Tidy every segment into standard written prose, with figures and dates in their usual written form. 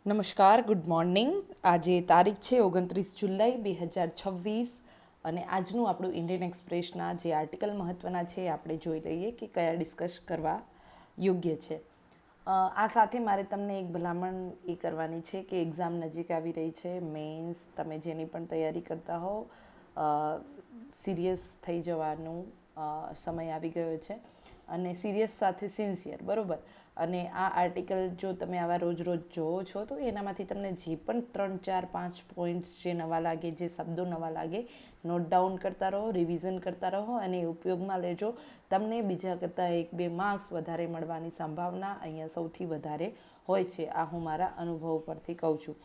નમસ્કાર, good morning. આજે તારીખ છે 29 જુલાઈ 2026 અને આજનું આપણું ઇન્ડિયન એક્સપ્રેસના જે આર્ટિકલ મહત્ત્વના છે આપણે જોઈ લઈએ કે કયા ડિસ્કસ કરવા યોગ્ય છે. આ સાથે મારે તમને એક ભલામણ એ કરવાની છે કે એક્ઝામ નજીક આવી રહી છે. મેન્સ તમે જેની પણ તૈયારી કરતા હો, સિરિયસ થઈ જવાનું સમય આવી ગયો છે અને સિરિયસ સાથે સિન્સિયર, બરાબર. અને આ આર્ટિકલ જો તમે આવા રોજ રોજ જોવો છો તો એનામાંથી તમને જે પણ 3, 4, 5 પોઈન્ટ્સ જે નવા લાગે, જે શબ્દો નવા લાગે, નોટ ડાઉન કરતા રહો, રિવિઝન કરતા રહો અને ઉપયોગમાં લેજો. તમને બીજા કરતાં 1-2 માર્ક્સ વધારે મળવાની સંભાવના અહીંયા સૌથી વધારે હોય છે. આ હું મારા અનુભવ પરથી કહું છું.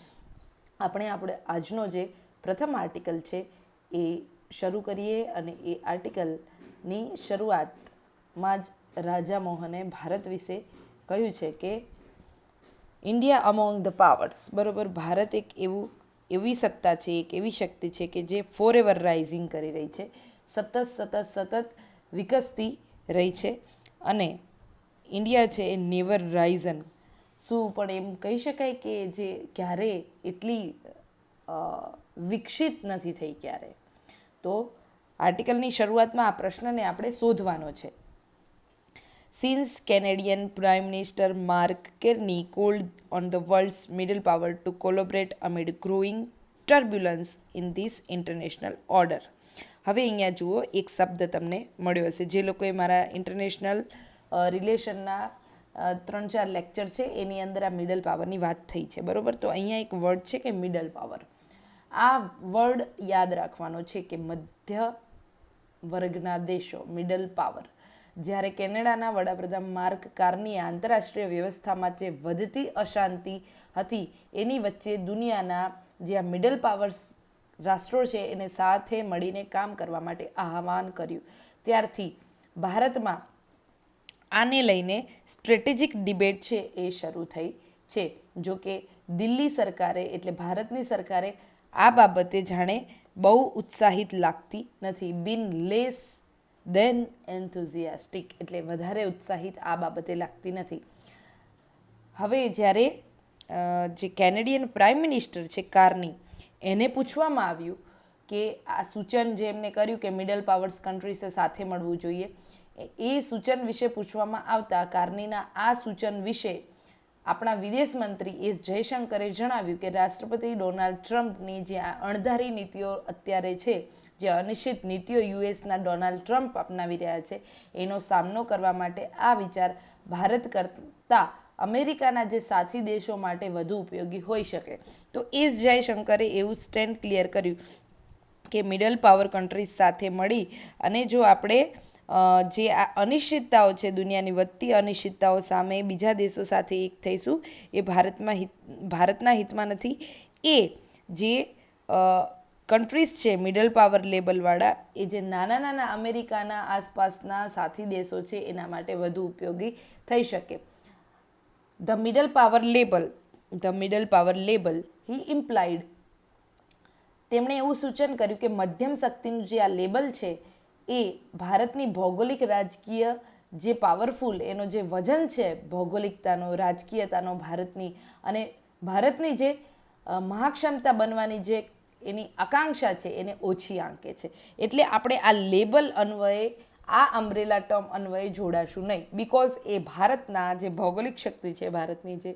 આપણે આજનો જે પ્રથમ આર્ટિકલ છે એ શરૂ કરીએ અને એ આર્ટિકલની શરૂઆતમાં જ રાજા મોહને ભારત વિશે કહ્યું છે કે ઇન્ડિયા અમોંગ ધ પાવર્સ, બરાબર. ભારત એક એવી સત્તા છે, એક એવી શક્તિ છે કે જે ફોર એવર રાઇઝિંગ કરી રહી છે, સતત વિકસતી રહી છે. અને ઇન્ડિયા છે એ નેવર રાઇઝન, શું પણ એમ કહી શકાય કે જે ક્યારે એટલી વિકસિત નથી થઈ ક્યારે. તો આર્ટિકલની શરૂઆતમાં આ પ્રશ્નને આપણે શોધવાનો છે. Since Canadian Prime Minister Mark Carney called on the world's middle power to collaborate amid growing turbulence in this international order. હવે અહીંયા જુઓ, એક શબ્દ તમને મળ્યો હશે. જે લોકોએ મારા ઇન્ટરનેશનલ રિલેશનના 3-4 લેક્ચર છે એની અંદર આ મિડલ પાવરની વાત થઈ છે, બરાબર. તો અહીંયા એક વર્ડ છે કે મિડલ પાવર. આ વર્ડ યાદ રાખવાનો છે કે મધ્ય વર્ગના દેશો, મિડલ પાવર. જ્યારે કેનેડાના વડાપ્રધાન માર્ક કાર્નીએ આંતરરાષ્ટ્રીય વ્યવસ્થામાં જે વધતી અશાંતિ હતી એની વચ્ચે દુનિયાના જે આ મિડલ પાવર્સ રાષ્ટ્રો છે એને સાથે મળીને કામ કરવા માટે આહ્વાન કર્યું. ત્યારથી ભારતમાં આને લઈને સ્ટ્રેટેજિક ડિબેટ છે એ શરૂ થઈ છે. જો કે દિલ્હી સરકારે, એટલે ભારતની સરકારે આ બાબતે જાણે બહુ ઉત્સાહિત લાગતી નથી. બિન લેસ દેન એન્થુઝિયાસ્ટિક, એટલે વધારે ઉત્સાહિત આ બાબતે લાગતી નથી. હવે જ્યારે જે કેનેડિયન પ્રાઇમ મિનિસ્ટર છે કાર્ની, એને પૂછવામાં આવ્યું કે આ સૂચન જે એમને કર્યું કે મિડલ પાવર્સ કન્ટ્રીસે સાથે મળવું જોઈએ, એ સૂચન વિશે પૂછવામાં આવતા કાર્નીના આ સૂચન વિશે આપણા વિદેશ મંત્રી એસ જયશંકરે જણાવ્યું કે રાષ્ટ્રપતિ ડોનાલ્ડ ટ્રમ્પની જે આ અણધારી નીતિઓ અત્યારે છે, જે અનિશ્ચિત નીતિઓ યુએસના ડોનાલ્ડ ટ્રમ્પ અપનાવી રહ્યા છે, એનો સામનો કરવા માટે આ વિચાર ભારત કરતાં અમેરિકાના જે સાથી દેશો માટે વધુ ઉપયોગી હોઈ શકે. તો એસ જયશંકરે એવું સ્ટેન્ડ ક્લિયર કર્યું કે મિડલ પાવર કન્ટ્રીઝ સાથે મળી અને જો આપણે જે આ અનિશ્ચિતતાઓ છે, દુનિયાની વધતી અનિશ્ચિતતાઓ સામે બીજા દેશો સાથે એક થઈશું, એ ભારતના હિતમાં નથી. એ જે કન્ટ્રીઝ છે મિડલ પાવર લેબલવાળા, એ જે નાના અમેરિકાના આસપાસના સાથી દેશો છે એના માટે વધુ ઉપયોગી થઈ શકે. The middle power label he implied, તેમણે એવું સૂચન કર્યું કે મધ્યમ શક્તિનું જે આ લેબલ છે એ ભારતની ભૌગોલિક રાજકીય જે પાવરફુલ, એનો જે વજન છે ભૌગોલિકતાનો, રાજકીયતાનો ભારતની, અને ભારતની જે મહાક્ષમતા બનવાની જે એની આકાંક્ષા છે એને ઓછી આંકે છે. એટલે આપણે આ લેબલ અન્વયે, આ અમ્બ્રેલા ટર્મ અન્વયે જોડાશું નહીં. બિકોઝ એ ભારતના જે ભૌગોલિક શક્તિ છે, ભારતની જે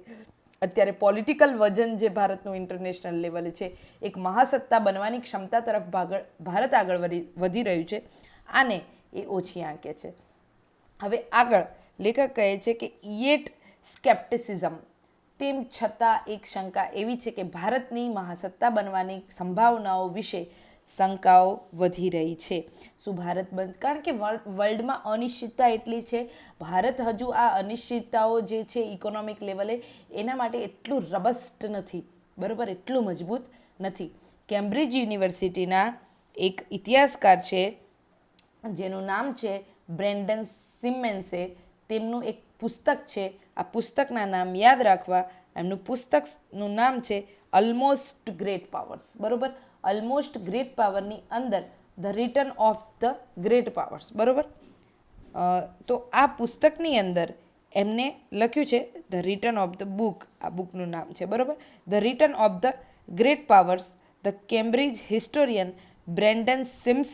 અત્યારે પોલિટિકલ વજન જે ભારતનું ઇન્ટરનેશનલ લેવલે છે, એક મહાસત્તા બનવાની ક્ષમતા તરફ ભારત આગળ વધી રહ્યું છે, આને એ ઓછી આંકે છે. હવે આગળ લેખક કહે છે કે યેટ સ્કેપ્ટિસિઝમ, તેમ છતાં એક શંકા એવી છે કે ભારતની મહાસત્તા બનવાની સંભાવનાઓ વિશે શંકાઓ વધી રહી છે. શું ભારત બનશે? કારણ કે વર્લ્ડમાં અનિશ્ચિતતા એટલી છે, ભારત હજુ આ અનિશ્ચિતતાઓ જે છે ઇકોનોમિક લેવલે એના માટે એટલું રબસ્ટ નથી, બરાબર, એટલું મજબૂત નથી. કેમ્બ્રિજ યુનિવર્સિટીના એક ઇતિહાસકાર છે જેનું નામ છે બ્રેન્ડન સિમેન્સે, તેમનું એક પુસ્તક છે, આ પુસ્તકના નામ યાદ રાખવા. એમનું પુસ્તકનું નામ છે ઓલમોસ્ટ ગ્રેટ પાવર્સ, બરાબર. ઓલમોસ્ટ ગ્રેટ પાવરની અંદર the return of the great powers, બરાબર. તો આ પુસ્તકની અંદર એમને લખ્યું છે the return of the book, આ બુકનું નામ છે, બરાબર. The return of the great powers, the Cambridge historian Brendan seems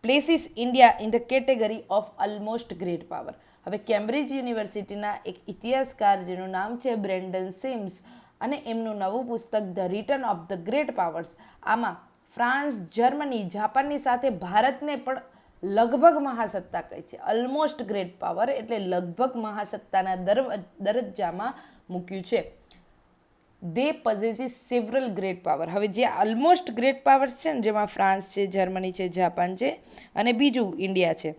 places India in the category of almost great power. હવે કેમ્બ્રિજ યુનિવર્સિટીના એક ઇતિહાસકાર જેનું નામ છે બ્રેન્ડન સિમ્સ અને એમનું નવું પુસ્તક the return of the great powers, આમાં ફ્રાન્સ, જર્મની, જાપાનની સાથે ભારતને પણ લગભગ મહાસત્તા કહે છે. ઓલમોસ્ટ ગ્રેટ પાવર એટલે લગભગ મહાસત્તાના દરજ્જામાં મૂક્યું છે. દે પોઝેસિસ સેવરલ ગ્રેટ પાવર. હવે જે ઓલમોસ્ટ ગ્રેટ પાવર્સ છે ને, જેમાં ફ્રાન્સ છે, જર્મની છે, જાપાન છે અને બીજું ઇન્ડિયા છે,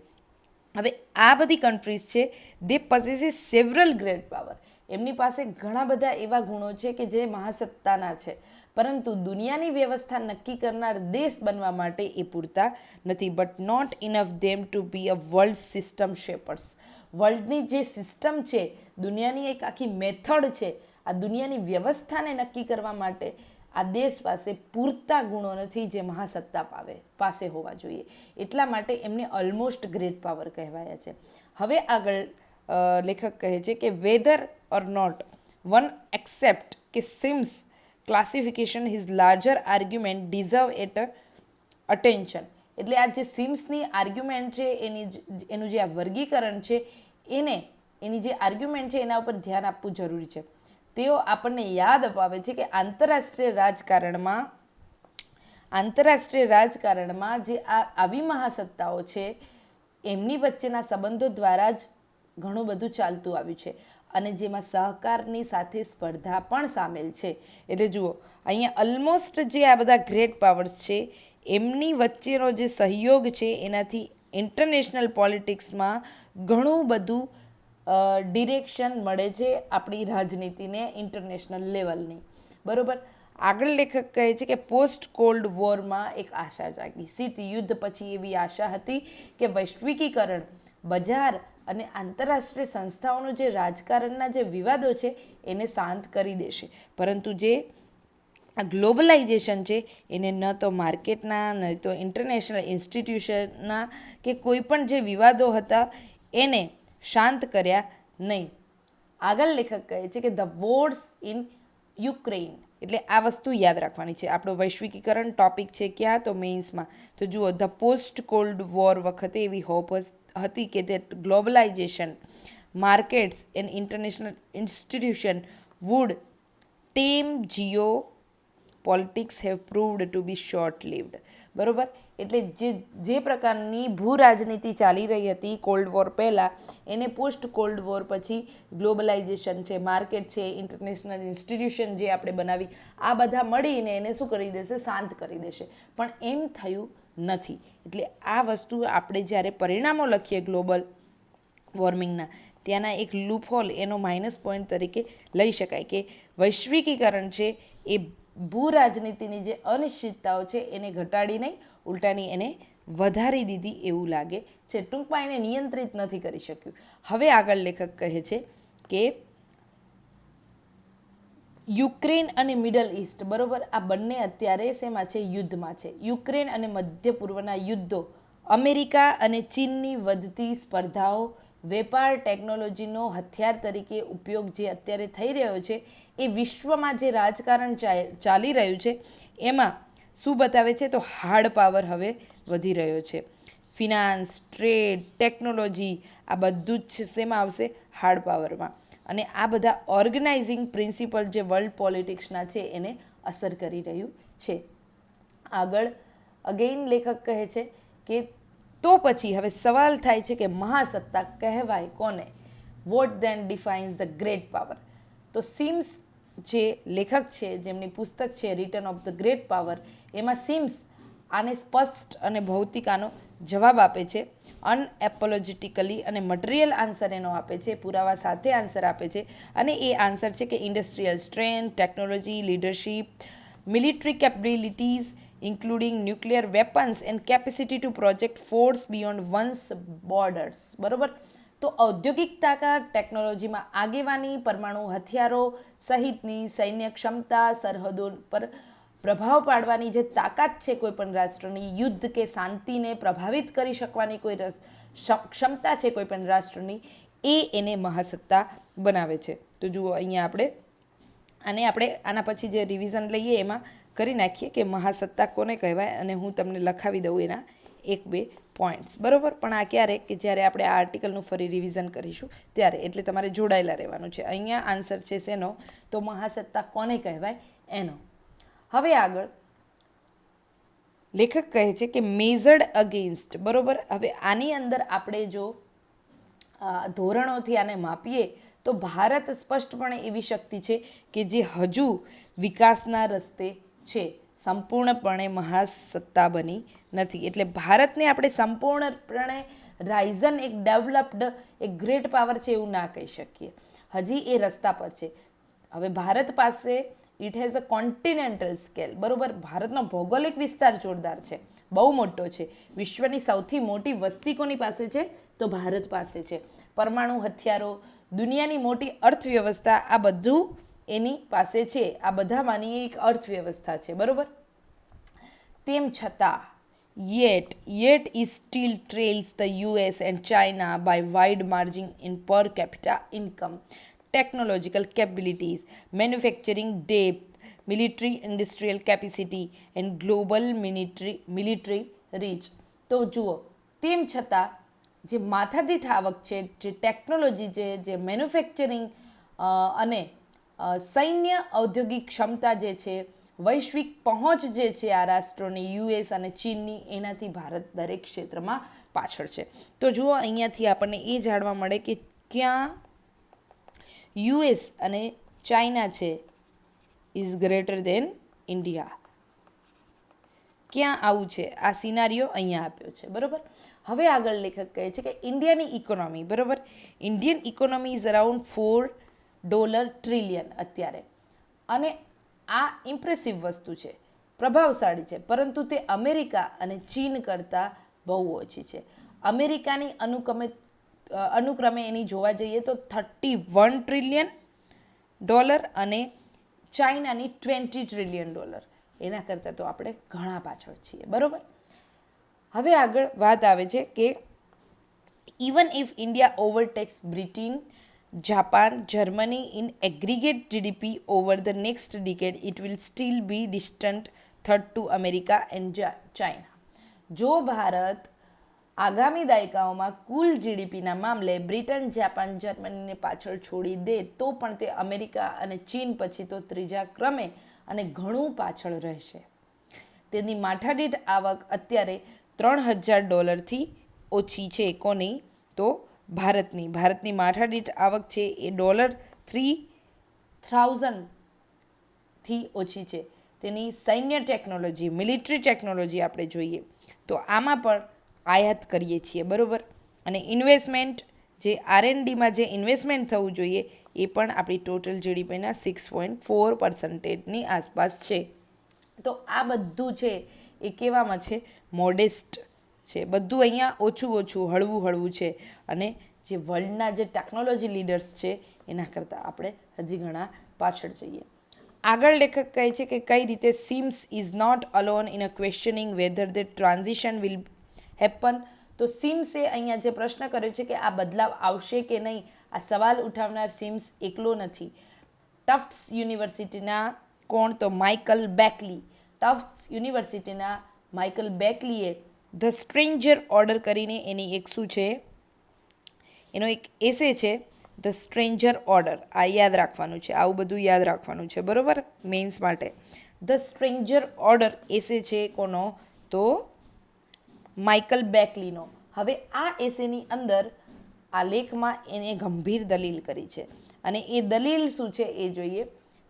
હવે આ બધી કન્ટ્રીઝ છે, દે પોઝેસિસ સેવરલ ગ્રેટ પાવર. એમની પાસે ઘણા બધા એવા ગુણો છે કે જે મહાસત્તાના છે, પરંતુ દુનિયાની વ્યવસ્થા નક્કી કરનાર દેશ બનવા માટે એ પૂરતા નથી. But not enough them to be a world system shapers. વર્લ્ડની જે સિસ્ટમ છે, દુનિયાની એક આખી મેથડ છે, આ દુનિયાની વ્યવસ્થાને નક્કી કરવા માટે આ દેશ પાસે પૂરતા ગુણો નથી જે મહાસત્તા પાસે હોવા જોઈએ. એટલા માટે એમને ઓલમોસ્ટ ગ્રેટ પાવર કહેવાયા છે. હવે આગળ લેખક કહે છે કે whether or not one accept કે Sims classification his larger argument deserve at attention. એટલે આ જે સિમ્સની આર્ગ્યુમેન્ટ છે, એનું જે આ વર્ગીકરણ છે, એની જે આર્ગ્યુમેન્ટ છે એના ઉપર ધ્યાન આપવું જરૂરી છે. તેઓ આપણને યાદ અપાવે છે કે આંતરરાષ્ટ્રીય રાજકારણમાં જે આવી મહાસત્તાઓ છે એમની વચ્ચેના સંબંધો દ્વારા જ ઘણું બધું ચાલતું આવ્યું છે અને જેમાં સહકારની સાથે સ્પર્ધા પણ સામેલ છે. એટલે જુઓ, અહીંયા ઓલમોસ્ટ જે આ બધા ગ્રેટ પાવર્સ છે એમની વચ્ચેનો જે સહયોગ છે એનાથી ઇન્ટરનેશનલ પોલિટિક્સમાં ઘણું બધું ડિરેક્શન મળે છે આપણી રાજનીતિને ઇન્ટરનેશનલ લેવલની, બરાબર. આગળ લેખક કહે છે કે પોસ્ટ કોલ્ડ વોરમાં એક આશા જાગી. શીત યુદ્ધ પછી એવી આશા હતી કે વૈશ્વિકીકરણ, બજાર અને આંતરરાષ્ટ્રીય સંસ્થાઓનો જે રાજકારણના જે વિવાદો છે એને શાંત કરી દેશે. પરંતુ જે આ ગ્લોબલાઇઝેશન છે એને ન તો માર્કેટના, ન તો ઇન્ટરનેશનલ ઇન્સ્ટિટ્યુશનના કે કોઈ પણ જે વિવાદો હતા એને શાંત કર્યા નહીં. આગળ લેખક કહે છે કે ધ વોર્સ ઇન યુક્રેઇન, એટલે આ વસ્તુ યાદ રાખવાની છે. આપણો વૈશ્વિકીકરણ ટોપિક છે ક્યાં, તો મેઇન્સમાં. તો જુઓ, ધ પોસ્ટ કોલ્ડ વોર વખતે એવી હોપ હતી કે તે globalisation, markets and international institution would tame geopolitics have proved to be short lived, બરાબર. એટલે જે પ્રકારની ભૂ રાજનીતિ ચાલી રહી હતી કોલ્ડ વોર પહેલાં, એને પોસ્ટ કોલ્ડ વોર પછી ગ્લોબલાઇઝેશન છે, માર્કેટ છે, ઇન્ટરનેશનલ ઇન્સ્ટિટ્યુશન જે આપણે બનાવી, આ બધા મળીને એને શું કરી દેશે, શાંત કરી દેશે. પણ એમ થયું નથી. એટલે આ વસ્તુ આપણે જ્યારે પરિણામો લખીએ ગ્લોબલ વોર્મિંગના, ત્યાંના એક લૂપહોલ, એનો માઇનસ પોઈન્ટ તરીકે લઈ શકાય કે વૈશ્વિકીકરણ છે એ ભૂ રાજનીતિની જે અનિશ્ચિતતાઓ છે એને ઘટાડી નહીં, ઉલટાની એને વધારી દીધી એવું લાગે છે. ટૂંકમાં એને નિયંત્રિત નથી કરી શક્યું. હવે આગળ લેખક કહે છે કે યુક્રેન અને મિડલ ઇસ્ટ, બરાબર, આ બંને અત્યારે શેમાં છે, યુદ્ધમાં છે. યુક્રેન અને મધ્ય પૂર્વના યુદ્ધો, અમેરિકા અને ચીનની વધતી સ્પર્ધાઓ, વેપાર, ટેકનોલોજીનો હથિયાર તરીકે ઉપયોગ જે અત્યારે થઈ રહ્યો છે, એ વિશ્વમાં જે રાજકારણ ચાલી રહ્યું છે એમાં શું બતાવે છે, તો હાર્ડ પાવર હવે વધી રહ્યો છે. ફિનાન્સ, ટ્રેડ, ટેકનોલોજી, આ બધું જ શેમાં આવશે, હાર્ડ પાવરમાં. અને આ બધા ઓર્ગેનાઇઝિંગ પ્રિન્સિપલ જે વર્લ્ડ પોલિટિક્સના છે એને અસર કરી રહ્યું છે. આગળ અગેઇન લેખક કહે છે કે તો પછી હવે સવાલ થાય છે કે મહાસત્તા કહેવાય કોને? What then defines the great power? તો સિમ્સ જે લેખક છે, જેમની પુસ્તક છે return of the great power, એમાં સિમ્સ આને સ્પષ્ટ અને ભૌતિક આનો જવાબ આપે છે, અનએપોલોજેટિકલી, અને મટીરિયલ આન્સર એનો આપે છે, પુરાવા સાથે આન્સર આપે છે. અને એ આન્સર છે કે industrial strength, technology, leadership, military capabilities including nuclear weapons and capacity two project force beyond once borders, બરાબર. તો ઔદ્યોગિક તાકાત, ટેકનોલોજીમાં આગેવાની, પરમાણુ હથિયારો સહિતની સૈન્ય ક્ષમતા, સરહદો પર પ્રભાવ પાડવાની જે તાકાત છે કોઈ પણ રાષ્ટ્રની, યુદ્ધ કે શાંતિને પ્રભાવિત કરી શકવાની કોઈ ક્ષમતા છે કોઈ પણ રાષ્ટ્રની, એ એને મહાસત્તા બનાવે છે. તો જુઓ અહીંયા આપણે આના પછી જે રિવિઝન લઈએ એમાં કરી નાખીએ કે મહાસત્તા કોને કહેવાય, અને હું તમને લખાવી દઉં એના 1-2 પોઈન્ટ્સ, બરાબર. પણ આ ક્યારે કે જ્યારે આપણે આ આર્ટિકલનું ફરી રિવિઝન કરીશું ત્યારે, એટલે તમારે જોડાયેલા રહેવાનું છે. અહીંયા આન્સર છે શેનો? તો મહાસત્તા કોને કહેવાય એનો. હવે આગળ લેખક કહે છે કે મેઝર્ડ અગેન્સ્ટ, બરાબર. હવે આની અંદર આપણે જો ધોરણોથી આને માપીએ તો ભારત સ્પષ્ટપણે એવી શક્તિ છે કે જે હજુ વિકાસના રસ્તે છે, સંપૂર્ણપણે મહાસત્તા બની નથી. એટલે ભારતને આપણે સંપૂર્ણપણે રાઇઝન એક ડેવલપ્ડ એક ગ્રેટ પાવર છે એવું ના કહી શકીએ, હજી એ રસ્તા પર છે. હવે ભારત પાસે it has a continental scale, બરાબર. ભારતનો ભૌગોલિક વિસ્તાર જોરદાર છે, બહુ મોટો છે. વિશ્વની સૌથી મોટી વસ્તી કોની પાસે છે? તો ભારત પાસે છે. પરમાણુ હથિયારો, દુનિયાની મોટી અર્થવ્યવસ્થા, આ બધું એની પાસે છે. આ બધામાંની એક અર્થવ્યવસ્થા છે, બરાબર. તેમ છતાં yet it still trails the US and China by wide margin in per capita income, technological capabilities, manufacturing depth, military industrial capacity and global military reach. તો જુઓ, તેમ છતાં જે માથાદીઠ આવક છે, જે ટેકનોલોજી છે, જે મેન્યુફેક્ચરિંગ અને સૈન્ય ઔદ્યોગિક ક્ષમતા જે છે, વૈશ્વિક પહોંચ જે છે આ રાષ્ટ્રોની US અને ચીનની, એનાથી ભારત દરેક ક્ષેત્રમાં પાછળ છે. તો જુઓ, અહીંયાથી આપણને એ જાણવા મળે કે ક્યાં US અને ચાઇના છે ઇઝ ગ્રેટર દેન ઇન્ડિયા. ક્યાં આવું છે? આ સિનારીઓ અહીંયા આપ્યો છે, બરાબર. હવે આગળ લેખક કહે છે કે ઇન્ડિયાની ઇકોનોમી, બરાબર. Indian economy is around $4 trillion અત્યારે, અને આ ઇમ્પ્રેસિવ વસ્તુ છે, પ્રભાવશાળી છે, પરંતુ તે અમેરિકા અને ચીન કરતાં બહુ ઓછી છે. અમેરિકાની અનુક્રમે એની જોવા જઈએ તો $31 ટ્રિલિયન અને ચાઇનાની $20 ટ્રિલિયન. એના કરતાં તો આપણે ઘણા પાછળ છીએ, બરાબર. હવે આગળ વાત આવે છે કે even if India overtakes Britain, Japan, Germany in aggregate GDP over the next decade, it will still be distant third to America and China. જો ભારત આગામી દાયકાઓમાં કુલ જીડીપીના મામલે બ્રિટન, જાપાન, જર્મનીને પાછળ છોડી દે તો પણ તે અમેરિકા અને ચીન પછી તો ત્રીજા ક્રમે અને ઘણું પાછળ રહેશે. તેની માથાદીઠ આવક અત્યારે $3,000થી ઓછી છે. કોની? તો ભારતની માથાદીઠ આવક છે એ $3,000થી ઓછી છે. તેની સૈન્ય ટેકનોલોજી, મિલિટરી ટેકનોલોજી આપણે જોઈએ તો આમાં પણ આયાત કરીએ છીએ, બરાબર. અને ઇન્વેસ્ટમેન્ટ, જે R&Dમાં જે ઇન્વેસ્ટમેન્ટ થવું જોઈએ એ પણ આપણી ટોટલ જીડીપીના 6.4%ની આસપાસ છે. તો આ બધું છે એ કેવામાં છે? મોડેસ્ટ છે. બધું અહીંયા ઓછું હળવું છે. અને જે વર્લ્ડના જે ટેકનોલોજી લીડર્સ છે એના કરતાં આપણે હજી ઘણા પાછળ જઈએ. આગળ લેખક કહે છે કે કઈ રીતે Sims is not alone in a questioning whether the transition will happen. તો સિમ્સે અહીંયા જે પ્રશ્ન કર્યો છે કે આ બદલાવ આવશે કે નહીં, આ સવાલ ઉઠાવનાર સિમ્સ એકલો નથી. ટફ્ટ્સ યુનિવર્સિટીના કોણ? તો માઇકલ બેકલી. ટફ્ટ્સ યુનિવર્સિટીના માઇકલ બેકલીએ ધ સ્ટ્રેન્જર ઓર્ડર કરીને એની એક શું છે, એનો એક એસે છે ધ સ્ટ્રેન્જર ઓર્ડર. આ યાદ રાખવાનું છે, આવું બધું યાદ રાખવાનું છે, બરાબર, મેન્સ માટે. ધ સ્ટ્રેન્જર ઓર્ડર એસે છે કોનો? તો માઇકલ બેકલીનો. હવે આ એસેની અંદર આ લેખમાં એને ગંભીર દલીલ કરી છે, અને એ દલીલ શું છે એ જોઈએ.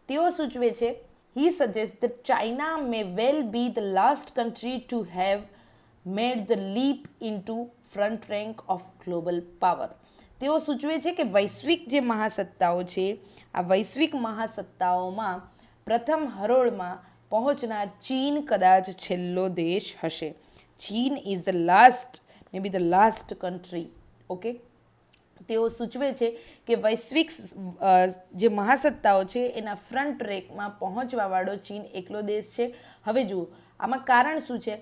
તેઓ સૂચવે છે, he suggests that China may well be the last country to have made the leap into front rank of global power. તેઓ સૂચવે છે કે વૈશ્વિક જે મહાસત્તાઓ છે, આ વૈશ્વિક મહાસત્તાઓમાં પ્રથમ હરોળમાં પહોંચનાર ચીન કદાચ છેલ્લો દેશ હશે. ચીન is the last, May B the last country. Okay, તેઓ સૂચવે છે કે વૈશ્વિક જે મહાસત્તાઓ છે એના ફ્રન્ટ રેકમાં પહોંચવાવાળો ચીન એકલો દેશ છે. હવે જુઓ, આમાં કારણ શું છે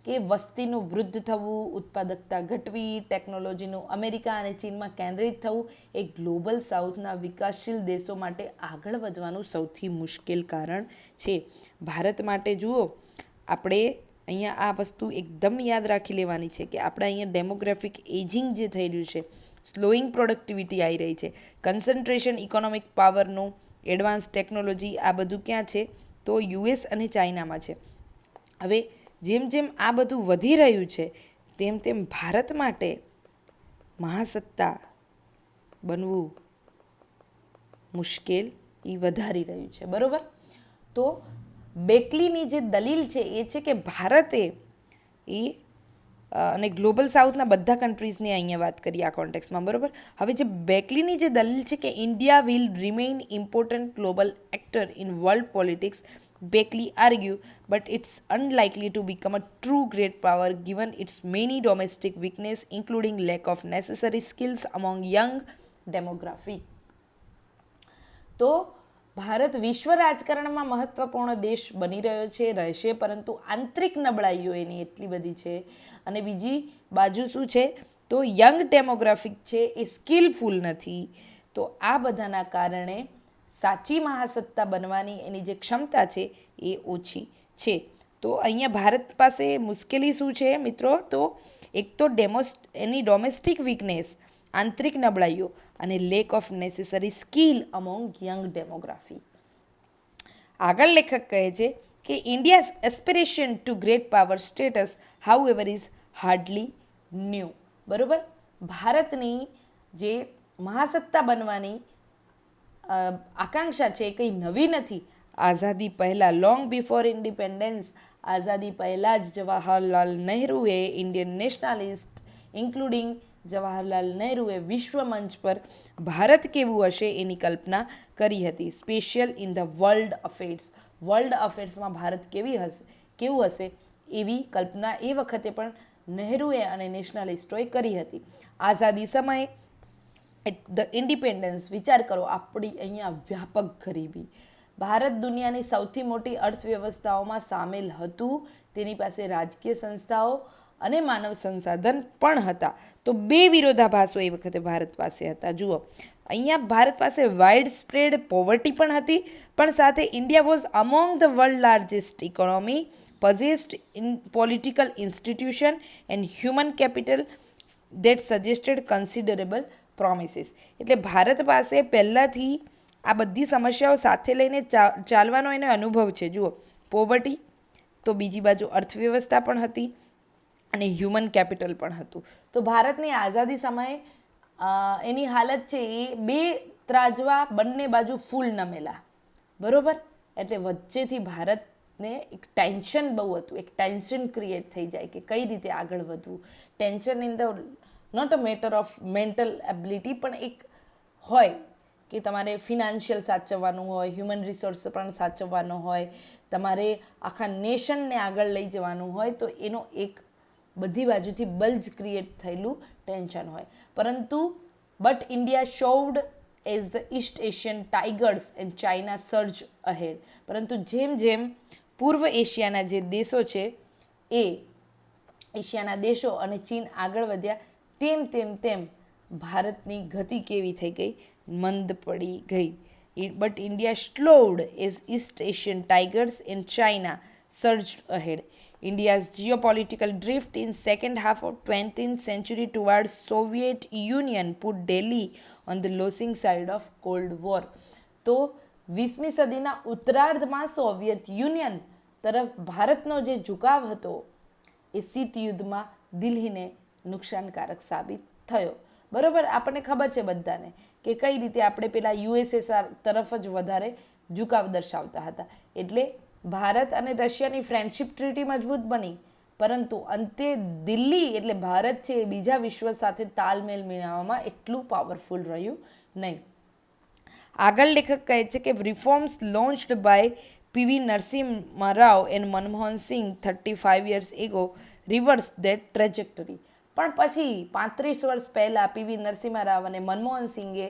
કે વસ્તીનું વૃદ્ધ થવું, ઉત્પાદકતા ઘટવી, ટેકનોલોજીનું અમેરિકા અને ચીનમાં કેન્દ્રિત થવું એ ગ્લોબલ સાઉથના વિકાસશીલ દેશો માટે આગળ વધવાનું સૌથી મુશ્કેલ કારણ છે. ભારત માટે જુઓ, આપણે અહીંયા આ વસ્તુ એકદમ યાદ રાખી લેવાની છે કે આપણે અહીંયા ડેમોગ્રાફિક એજિંગ જે થઈ રહ્યું છે, સ્લોઈંગ પ્રોડક્ટિવિટી આવી રહી છે, કન્સન્ટ્રેશન ઇકોનોમિક પાવરનું, એડવાન્સ ટેકનોલોજી, આ બધું ક્યાં છે? તો યુએસ અને ચાઇનામાં છે. હવે જેમ જેમ આ બધું વધી રહ્યું છે તેમ તેમ ભારત માટે મહાસત્તા બનવું મુશ્કેલ એ વધારી રહ્યું છે. બરાબર? તો બેકલીની જે દલીલ છે એ છે કે ભારતે અને ગ્લોબલ સાઉથના બધા કન્ટ્રીઝની અહીંયા વાત કરીએ આ કોન્ટેક્સમાં. બરાબર? હવે જે બેકલીની જે દલીલ છે કે India will remain important global actor in world politics, Beckley argue, but it's unlikely to become a true great power given its many domestic weaknesses, including lack of necessary skills among young demographic. તો ભારત વિશ્વ રાજકારણમાં મહત્વપૂર્ણ દેશ બની રહ્યો છે, રહેશે, પરંતુ આંતરિક નબળાઈઓ એની એટલી બધી છે. અને બીજી બાજુ શું છે? તો યંગ ડેમોગ્રાફિક છે એ સ્કિલફુલ નથી. તો આ બધાના કારણે સાચી મહાસત્તા બનવાની એની જે ક્ષમતા છે એ ઓછી છે. તો અહીંયા ભારત પાસે મુશ્કેલી શું છે મિત્રો? તો એક તો એની ડોમેસ્ટિક વીકનેસ, આંતરિક નબળાઈઓ, અને lack of necessary skill among young demography. આગળ લેખક કહે છે કે India's aspiration to great power status however is hardly new. બરાબર? ભારતની જે મહાસત્તા બનવાની આકાંક્ષા છે એ કંઈ નવી નથી. આઝાદી પહેલાં, લોંગ બિફોર ઇન્ડિપેન્ડન્સ, આઝાદી પહેલાં જ Jawaharlal નહેરુએ, Indian nationalist including Jawaharlal નહેરુએ વિશ્વ મંચ પર ભારત કેવું હશે એની કલ્પના કરી હતી. Special in the world affairs, world અફેર્સમાં ભારત કેવું હશે એવી કલ્પના એ વખતે પણ નહેરુએ અને નેશનાલિસ્ટોએ કરી હતી. આઝાદી સમયે ધ ઇન્ડિપેન્ડન્સ, વિચાર કરો, આપણી અહીંયા વ્યાપક ગરીબી, ભારત દુનિયાની સૌથી મોટી અર્થવ્યવસ્થાઓમાં સામેલ હતું, તેની પાસે રાજકીય સંસ્થાઓ અને માનવ સંસાધન પણ હતા. તો બે વિરોધાભાસો એ વખતે ભારત પાસે હતા. જુઓ, અહીંયા ભારત પાસે વાઇડ સ્પ્રેડ પોવર્ટી પણ હતી, પણ સાથે India was among the world largest economy, possessed in political institution and human capital that suggested considerable promises. એટલે ભારત પાસે પહેલાંથી આ બધી સમસ્યાઓ સાથે લઈને ચાલવાનો એને અનુભવ છે. જુઓ, પોવર્ટી, તો બીજી બાજુ અર્થવ્યવસ્થા પણ હતી અને હ્યુમન કેપિટલ પણ હતું. તો ભારતની આઝાદી સમયે એની હાલત છે એ બે ત્રાજવા, બંને બાજુ ફૂલ નમેલા. બરાબર? એટલે વચ્ચેથી ભારતને એક ટેન્શન બહુ હતું, એક ટેન્શન ક્રિએટ થઈ જાય કે કઈ રીતે આગળ વધવું. Tension in the not a matter of mental ability, પણ એક હોય કે તમારે ફિનાન્શિયલ સાચવવાનું હોય, હ્યુમન રિસોર્સ પણ સાચવવાનો હોય, તમારે આખા નેશનને આગળ લઈ જવાનું હોય, તો એનો એક બધી બાજુથી બલ્જ ક્રિએટ થયેલું ટેન્શન હોય. પરંતુ but India slowed as the East Asian tigers and China surge ahead. પરંતુ જેમ જેમ પૂર્વ એશિયાના જે દેશો છે એ એશિયાના દેશો અને ચીન આગળ વધ્યા, તેમ તેમ તેમ ભારતની ગતિ કેવી થઈ ગઈ? મંદ પડી ગઈ. But India slowed as East Asian tigers and China surged ahead. India's geopolitical drift in second half of 20th century towards Soviet Union put Delhi on the losing side of Cold War. તો 20મી સદીના ઉત્તરાર્ધમાં Soviet union તરફ ભારતનો જે ઝુકાવ હતો એ શીત યુદ્ધમાં દિલ્હીને નુકસાનકારક સાબિત થયો. બરાબર? આપણને ખબર છે બધાને કે કઈ રીતે આપણે પેલા યુએસએસઆર તરફ જ વધારે ઝુકાવ દર્શાવતા હતા. એટલે ભારત અને રશિયાની ફ્રેન્ડશિપ ટ્રીટી મજબૂત બની, પરંતુ અંતે દિલ્હી એટલે ભારત છે એ બીજા વિશ્વ સાથે તાલમેલ મેળવવામાં એટલું પાવરફુલ રહ્યું નહીં. આગળ લેખક કહે છે કે reforms launched by PV Narasimha Rao and Manmohan Singh 35 years ago reverse that trajectory. પણ પછી 35 વર્ષ પહેલાં પીવી નરસિમ્હા રાવ અને મનમોહન સિંઘે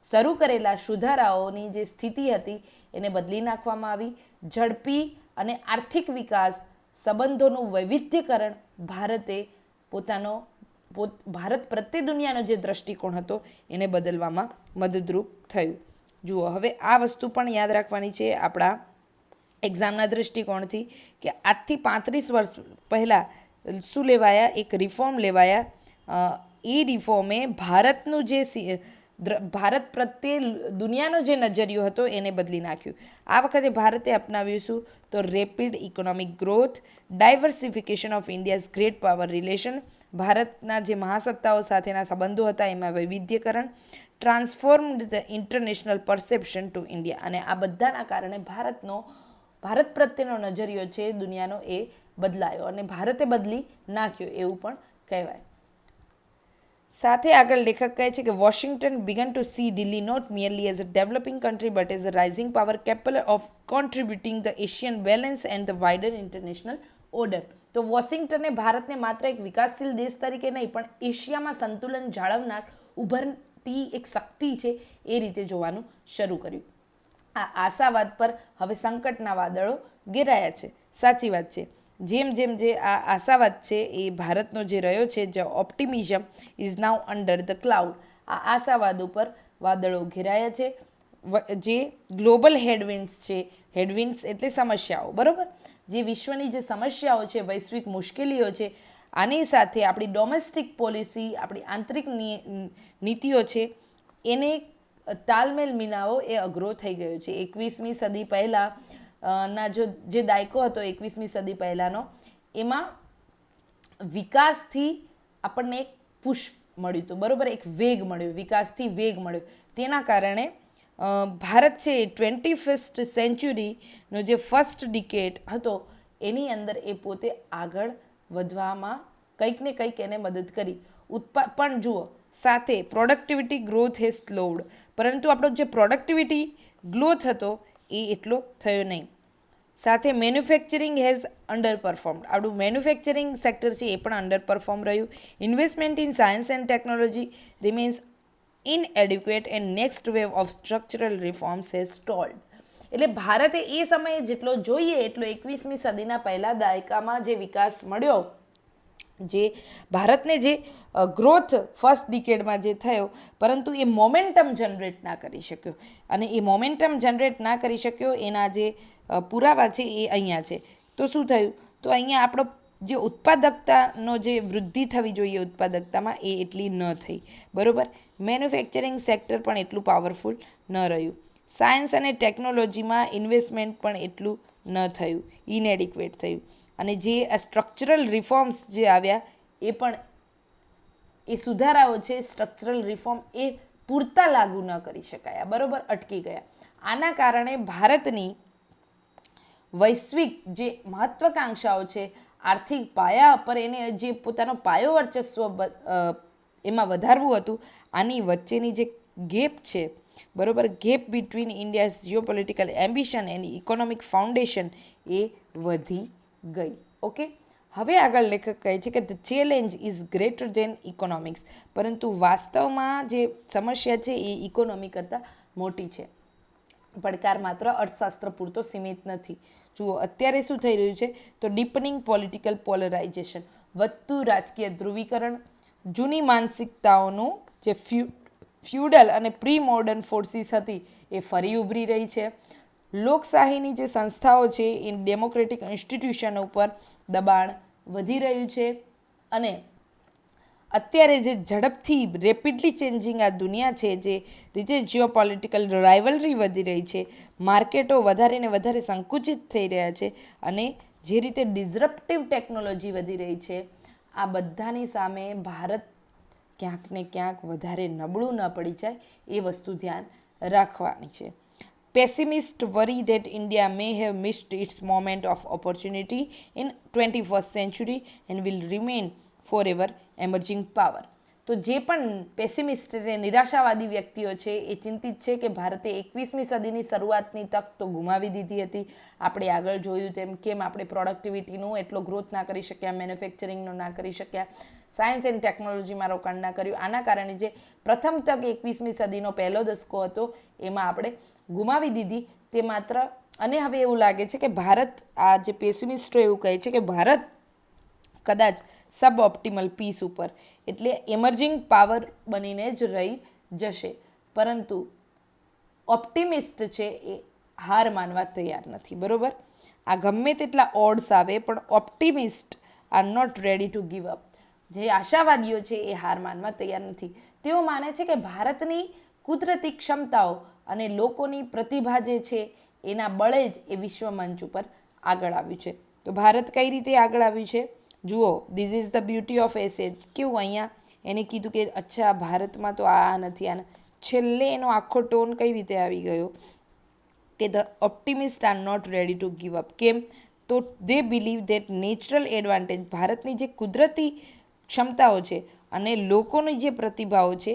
શરૂ કરેલા સુધારાઓની જે સ્થિતિ હતી એને બદલી નાખવામાં આવી. ઝડપી અને આર્થિક વિકાસ સંબંધોનું વૈવિધ્યકરણ ભારત પ્રત્યે દુનિયાનો જે દ્રષ્ટિકોણ હતો એને બદલવામાં મદદરૂપ થયું. જુઓ, હવે આ વસ્તુ પણ યાદ રાખવાની છે આપણા એક્ઝામના દૃષ્ટિકોણથી કે આજથી 35 વર્ષ પહેલાં શું લેવાયા, એક રિફોર્મ લેવાયા. એ રિફોર્મે ભારતનું જે ભારત પ્રત્યે દુનિયાનો જે નજરિયો હતો એને બદલી નાખ્યું. આ વખતે ભારતે અપનાવ્યું શું તો rapid economic growth, diversification of India's great power relation, ભારતના જે મહાસત્તાઓ સાથેના સંબંધો હતા એમાં વૈવિધ્યકરણ, transformed the international perception to India. અને આ બધાના કારણે ભારત પ્રત્યેનો નજરિયો છે દુનિયાનો એ બદલાયો અને ભારતે બદલી નાખ્યો એવું પણ કહેવાય. સાથે આગળ લેખક કહે છે કે Washington began to see Delhi not merely as a developing country but as a rising power capable of contributing the Asian balance and the wider international order. તો વોશિંગ્ટને ભારતને માત્ર એક વિકાસશીલ દેશ તરીકે નહીં પણ એશિયામાં સંતુલન જાળવનાર ઉભરતી એક શક્તિ છે એ રીતે જોવાનું શરૂ કર્યું. આ આશાવાદ પર હવે સંકટના વાદળો ઘેરાયા છે. સાચી વાત છે. જેમ જેમ જે આ આશાવાદ છે એ ભારતનો જે રહ્યો છે, જે optimism is now under the cloud, આ આશાવાદ ઉપર વાદળો ઘેરાયા છે. જે ગ્લોબલ હેડવિન્ડ્સ છે, હેડવિન્ડ્સ એટલે સમસ્યાઓ, બરાબર, જે વિશ્વની જે સમસ્યાઓ છે, વૈશ્વિક મુશ્કેલીઓ છે, આની સાથે આપણી ડોમેસ્ટિક પોલિસી, આપણી આંતરિક નીતિઓ છે એને તાલમેલ મિલાવો એ અઘરો થઈ ગયો છે. 21મી સદી પહેલાં ના જે દાયકો હતો 21મી સદી પહેલાંનો, એમાં વિકાસથી આપણને એક પુશ મળ્યું હતું, બરાબર, એક વેગ મળ્યો, વિકાસથી વેગ મળ્યો. તેના કારણે ભારત છે 21st સેન્ચુરીનો જે ફર્સ્ટ ડિકેડ હતો એની અંદર એ પોતે આગળ વધવામાં કંઈક ને કંઈક એને મદદ કરી. પણ જુઓ, સાથે પ્રોડક્ટિવિટી ગ્રોથ હે સ્લોવડ, પરંતુ આપણો જે પ્રોડક્ટિવિટી ગ્રોથ હતો એ એટલો થયો નહીં. સાથે મેન્યુફેક્ચરિંગ હેઝ અંડર પરફોર્મ્ડ, આપણું મેન્યુફેક્ચરિંગ સેક્ટર છે એ પણ અંડર પરફોર્મ રહ્યું. Investment in science and technology remains inadequate and next wave of structural reforms has stalled. એટલે ભારતે એ સમયે જેટલો જોઈએ એટલો 21મી સદીના પહેલા દાયકામાં જે વિકાસ મળ્યો, જે ભારતને જે ગ્રોથ ફર્સ્ટ ડિકેડમાં જે થયો, પરંતુ એ મોમેન્ટમ જનરેટ ના કરી શક્યો. અને એ મોમેન્ટમ જનરેટ ના કરી શક્યો એના જે પુરાવા છે એ અહીંયા છે. તો શું થયું તો અહીંયા આપણો જે ઉત્પાદકતાનો જે વૃદ્ધિ થવી જોઈએ ઉત્પાદકતામાં એ એટલી ન થઈ, બરાબર. મેન્યુફેક્ચરિંગ સેક્ટર પણ એટલું પાવરફુલ ન રહ્યું. સાયન્સ અને ટેકનોલોજીમાં ઇન્વેસ્ટમેન્ટ પણ એટલું ન થયું, ઇનએડિક્વેટ થયું. અને જે આ સ્ટ્રક્ચરલ રિફોર્મ્સ જે આવ્યા એ પણ એ સુધારાઓ છે, સ્ટ્રક્ચરલ રિફોર્મ એ પૂરતા લાગુ ન કરી શકાયા, બરાબર, અટકી ગયા. આના કારણે ભારતની વૈશ્વિક જે મહત્વાકાંક્ષાઓ છે, આર્થિક પાયા પર એને જે પોતાનો પાયો વર્ચસ્વ એમાં વધારવું હતું, આની વચ્ચેની જે ગેપ છે, બરાબર, gap between India's geopolitical ambition and economic foundation એ વધી ગઈ. ઓકે, હવે આગળ લેખક કહે છે કે the challenge is greater than economics, પરંતુ વાસ્તવમાં જે સમસ્યા છે એ ઇકોનોમી કરતાં મોટી છે. પડકાર માત્ર અર્થશાસ્ત્ર પૂરતો સીમિત નથી. જુઓ, અત્યારે શું થઈ રહ્યું છે તો ડીપનિંગ પોલિટિકલ પોલરાઇઝેશન, વધતું રાજકીય ધ્રુવીકરણ, જૂની માનસિકતાઓનું જે ફ્યુડલ અને પ્રી મોડર્ન ફોર્સિસ હતી એ ફરી ઉભરી રહી છે. લોકશાહીની જે સંસ્થાઓ છે એ ડેમોક્રેટિક ઇન્સ્ટિટ્યુશનો ઉપર દબાણ વધી રહ્યું છે. અને અત્યારે જે ઝડપથી રેપિડલી ચેન્જિંગ આ દુનિયા છે, જે રીતે જીઓપોલિટિકલ રાઇવલરી વધી રહી છે, માર્કેટો વધારે ને વધારે સંકુચિત થઈ રહ્યા છે, અને જે રીતે ડિઝરપ્ટિવ ટેકનોલોજી વધી રહી છે, આ બધાની સામે ભારત ક્યાંક ને ક્યાંક વધારે નબળું ન પડી જાય એ વસ્તુ ધ્યાન રાખવાની છે. Pessimists worry that India may have missed its moment of opportunity in 21st century and will remain forever emerging power. તો જે પણ પેસિમિસ્ટ એટલે નિરાશાવાદી વ્યક્તિઓ છે એ ચિંતિત છે કે ભારતે 21મી સદીની શરૂઆતની તક તો ગુમાવી દીધી હતી. આપણે આગળ જોયું તેમ કેમ આપણે પ્રોડક્ટિવિટીનો એટલો ગ્રોથ ના કરી શક્યા, મેન્યુફેક્ચરિંગનો ના કરી શક્યા, સાયન્સ એન્ડ ટેકનોલોજીમાં રોકાણ ના કર્યું. આના કારણે જે પ્રથમ તક 21મી સદીનો પહેલો દસકો હતો એમાં આપણે ગુમાવી દીધી. તે માત્ર અને હવે એવું લાગે છે કે ભારત, આ જે પેસિમિસ્ટો એવું કહે છે કે ભારત કદાચ સબ ઓપ્ટિમલ પીસ ઉપર એટલે એમર્જિંગ પાવર બનીને જ રહી જશે. પરંતુ ઓપ્ટિમિસ્ટ છે એ હાર માનવા તૈયાર નથી. બરોબર, આ ગમે તેટલા ઓડ્સ આવે પણ optimist are not ready to give up. જે આશાવાદીઓ છે એ હાર માનવા તૈયાર નથી. તેઓ માને છે કે ભારતની કુદરતી ક્ષમતાઓ અને લોકોની પ્રતિભા જે છે એના બળે જ એ વિશ્વ મંચ ઉપર આગળ આવ્યું છે. તો ભારત કઈ રીતે આગળ આવ્યું છે જુઓ. This is the beauty of essays. કેવું અહીંયા એને કીધું કે અચ્છા ભારતમાં તો આ નથી, આ છેલ્લે એનો આખો ટોન કઈ રીતે આવી ગયો કે the optimist are not ready to give up. કેમ? તો they believe that natural advantage, ભારતની જે કુદરતી ક્ષમતાઓ છે અને લોકોની જે પ્રતિભાઓ છે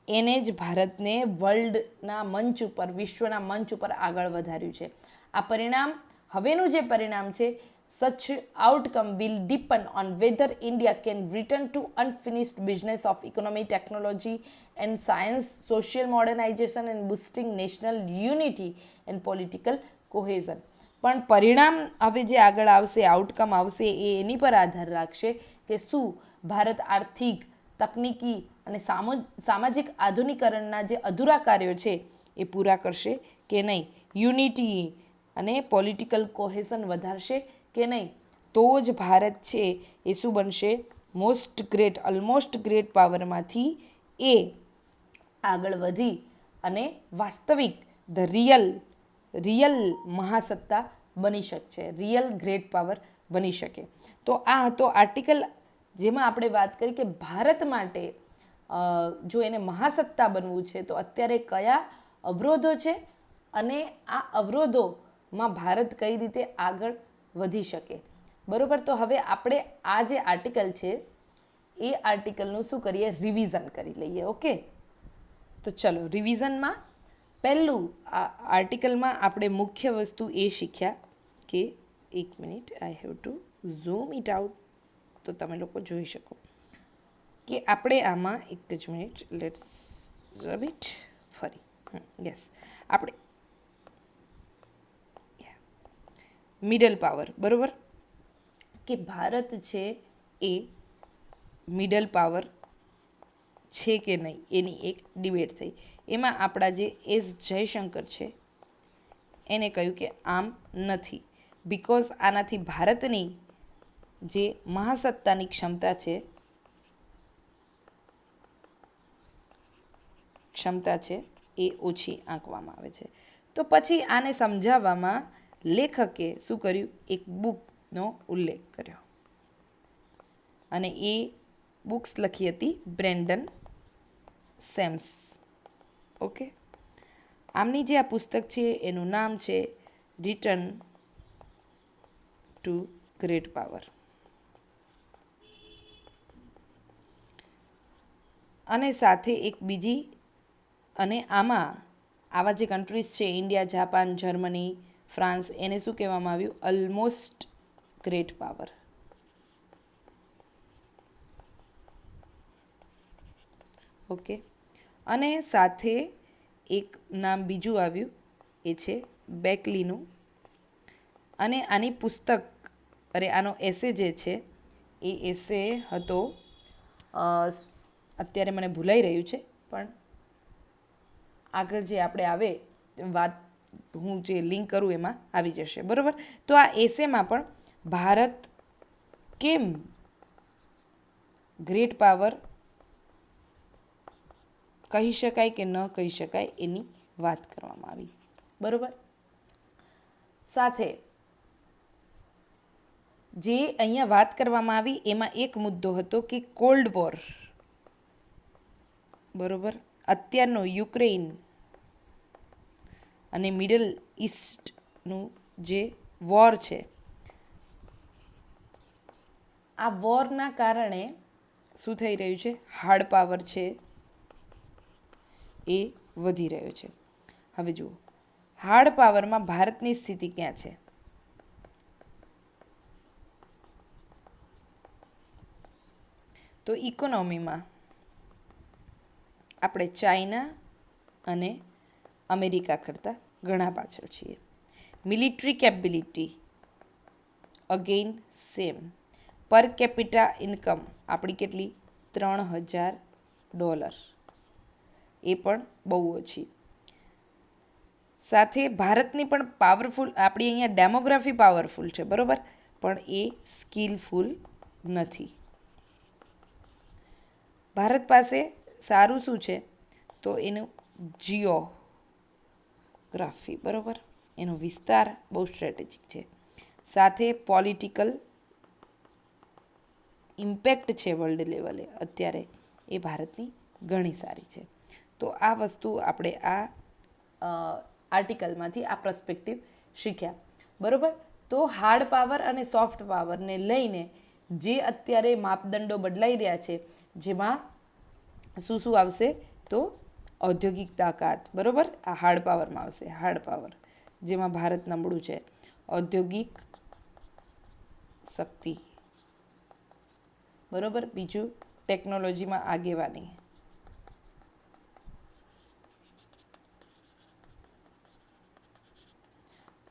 એને જ ભારતને વર્લ્ડના મંચ ઉપર, વિશ્વના મંચ ઉપર આગળ વધાર્યું છે. આ પરિણામ, હવેનું જે પરિણામ છે, such outcome will depend on whether India can return to unfinished business of economy, technology and science, social modernization and boosting national unity and political cohesion. પણ પરિણામ હવે જે આગળ આવશે, આઉટકમ આવશે, એ એની પર આધાર રાખશે કે શું ભારત આર્થિક, તકનીકી અને સામાજિક આધુનિકરણના જે અધૂરા કાર્યો છે એ પૂરા કરશે કે નહીં, યુનિટી અને પોલિટિકલ કોહેશન વધારશે કે નહીં. તો જ ભારત છે એ શું બનશે, ઓલમોસ્ટ ગ્રેટ પાવરમાંથી એ આગળ વધી અને વાસ્તવિક રિયલ મહાસત્તા બની શકશે, રિયલ ગ્રેટ પાવર બની શકે. તો આ હતો આર્ટિકલ જેમાં આપણે વાત કરી કે ભારત માટે જો એને મહાસત્તા બનવું છે તો અત્યારે કયા અવરોધો છે અને આ અવરોધોમાં ભારત કઈ રીતે આગળ વધી શકે. બરાબર, તો હવે આપણે આ જે આર્ટિકલ છે એ આર્ટિકલનું શું કરીએ, રિવિઝન કરી લઈએ. ઓકે, તો ચલો રિવિઝનમાં પહેલું આ આર્ટિકલમાં આપણે મુખ્ય વસ્તુ એ શીખ્યા કે, એક minute, I have to zoom it out તો તમે લોકો જોઈ શકો કે આપણે આમાં, એક જ મિનિટ, લેટ્સ રબ ઇટ ફરી. યસ, આપણે મિડલ પાવર, બરાબર, કે ભારત છે એ મિડલ પાવર છે કે નહીં એની એક ડિબેટ થઈ. એમાં આપણા જે એસ જયશંકર છે એને કહ્યું કે આમ નથી, બિકોઝ આનાથી ભારતની જે મહાસત્તાની ક્ષમતા છે એ ઓછી આંકવામાં આવે છે. તો પછી આને સમજાવવામાં લેખકે શું કર્યું, એક બુકનો ઉલ્લેખ કર્યો અને એ બુક્સ લખી હતી બ્રેન્ડન સેમ્સ. ઓકે, આમની જે આ પુસ્તક છે એનું નામ છે રિટર્ન ટુ ગ્રેટ પાવર. અને સાથે એક બીજી, અને આવા જે કન્ટ્રીઝ છે ઇન્ડિયા, જાપાન, જર્મની, ફ્રાન્સ, એને શું કહેવામાં આવ્યું, ઓલમોસ્ટ ગ્રેટ પાવર. ઓકે, અને સાથે એક નામ બીજું આવ્યું એ છે બેકલીનું. અને આની પુસ્તક, આનો એસે જે છે એ એસે હતો, અત્યારે મને ભૂલાઈ રહ્યું છે પણ આગળ જે આપણે આવે વાત, હું જે લિંક કરું એમાં આવી જશે. બરાબર, તો આ એસેમાં પણ ભારત કેમ ગ્રેટ પાવર કહી શકાય કે ન કહી શકાય એની વાત કરવામાં આવી. બરાબર, સાથે જે અહીંયા વાત કરવામાં આવી એમાં એક મુદ્દો હતો કે કોલ્ડ વોર. બરાબર, અત્યારનો યુક્રેન અને મિડલ ઇસ્ટનું જે વોર છે, આ વોરના કારણે શું થઈ રહ્યું છે, હાર્ડ પાવર છે એ વધી રહ્યો છે. હવે જુઓ, હાર્ડ પાવરમાં ભારતની સ્થિતિ ક્યાં છે, તો ઇકોનોમીમાં આપણે ચાઇના અને અમેરિકા કરતાં ઘણા પાછળ છીએ. Military capability again same. Per capita income આપણી કેટલી? $3,000. એ પણ બહુ ઓછી. સાથે ભારતની પણ પાવરફુલ, આપણી અહીંયા ડેમોગ્રાફી પાવરફુલ છે બરાબર, પણ એ સ્કિલફુલ નથી. ભારત પાસે સારું શું છે? તો એનું જીઓગ્રાફી બરાબર, એનો વિસ્તાર બહુ સ્ટ્રેટેજિક છે. સાથે પોલિટિકલ ઇમ્પેક્ટ છે વર્લ્ડ લેવલે અત્યારે, એ ભારતની ઘણી સારી છે. તો આ વસ્તુ આપણે આ આર્ટિકલમાંથી આ પર્સ્પેક્ટિવ શીખ્યા બરાબર. તો હાર્ડ પાવર અને સોફ્ટ પાવરને લઈને જે અત્યારે માપદંડો બદલાઈ રહ્યા છે, જેમાં શું શું આવશે? તો ઔદ્યોગિક તાકાત બરાબર, આ હાર્ડ પાવરમાં આવશે. હાર્ડ પાવર જેમાં ભારત નબળું છે. ઔદ્યોગિક શક્તિ બરાબર. બીજું ટેકનોલોજીમાં આગેવાની.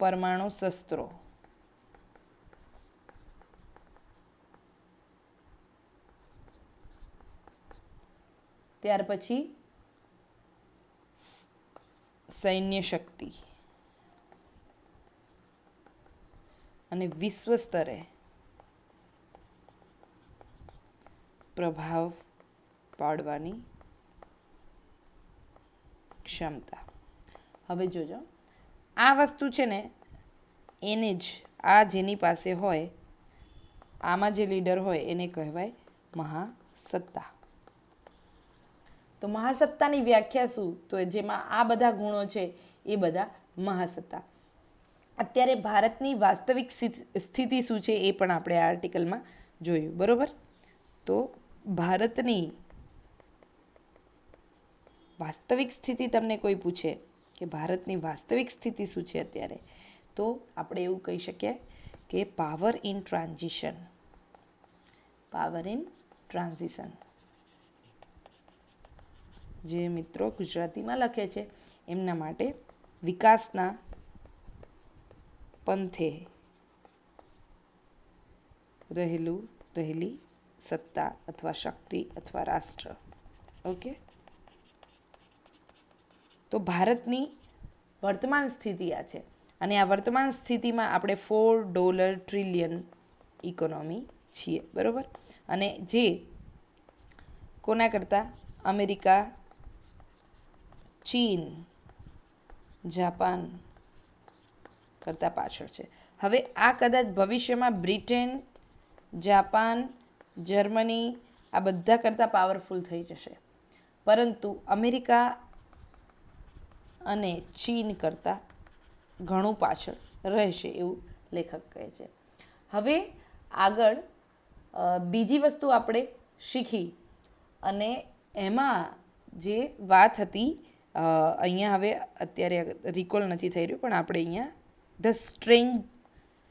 પરમાણુ શસ્ત્રો. ત્યાર પછી સૈન્ય શક્તિ અને વિશ્વ સ્તરે પ્રભાવ પાડવાની ક્ષમતા. હવે જોજો, આ વસ્તુ છે ને એને જ આ જેની પાસે હોય, આમાં જે લીડર હોય એને કહેવાય મહાસત્તા. તો મહાસત્તાની વ્યાખ્યા શું? તો જેમાં આ બધા ગુણો છે એ બધા મહાસત્તા. અત્યારે ભારતની વાસ્તવિક સ્થિતિ શું છે એ પણ આપણે આ આર્ટિકલમાં જોયું બરાબર. તો ભારતની વાસ્તવિક સ્થિતિ તમને કોઈ પૂછે કે ભારતની વાસ્તવિક સ્થિતિ શું છે અત્યારે, તો આપણે એવું કહી શકીએ કે power in transition. Power in transition. જે મિત્રો ગુજરાતીમાં લખે છે એમના માટે વિકાસના પંથે રહેલી સત્તા અથવા શક્તિ અથવા રાષ્ટ્ર. ઓકે. તો ભારતની વર્તમાન સ્થિતિ આ છે, અને આ વર્તમાન સ્થિતિમાં આપણે $4 ટ્રિલિયન ઇકોનોમી છીએ બરાબર. અને જે કોના કરતાં? અમેરિકા, ચીન, જાપાન કરતાં પાછળ છે. હવે આ કદાચ ભવિષ્યમાં બ્રિટન, જાપાન, જર્મની આ બધા કરતાં પાવરફુલ થઈ જશે, પરંતુ અમેરિકા અને ચીન કરતાં ઘણું પાછળ રહેશે એવું લેખક કહે છે. હવે આગળ બીજી વસ્તુ આપણે શીખી, અને એમાં જે વાત હતી અહીંયા હવે અત્યારે રિકોલ નથી થઈ રહ્યું, પણ આપણે અહીંયા ધ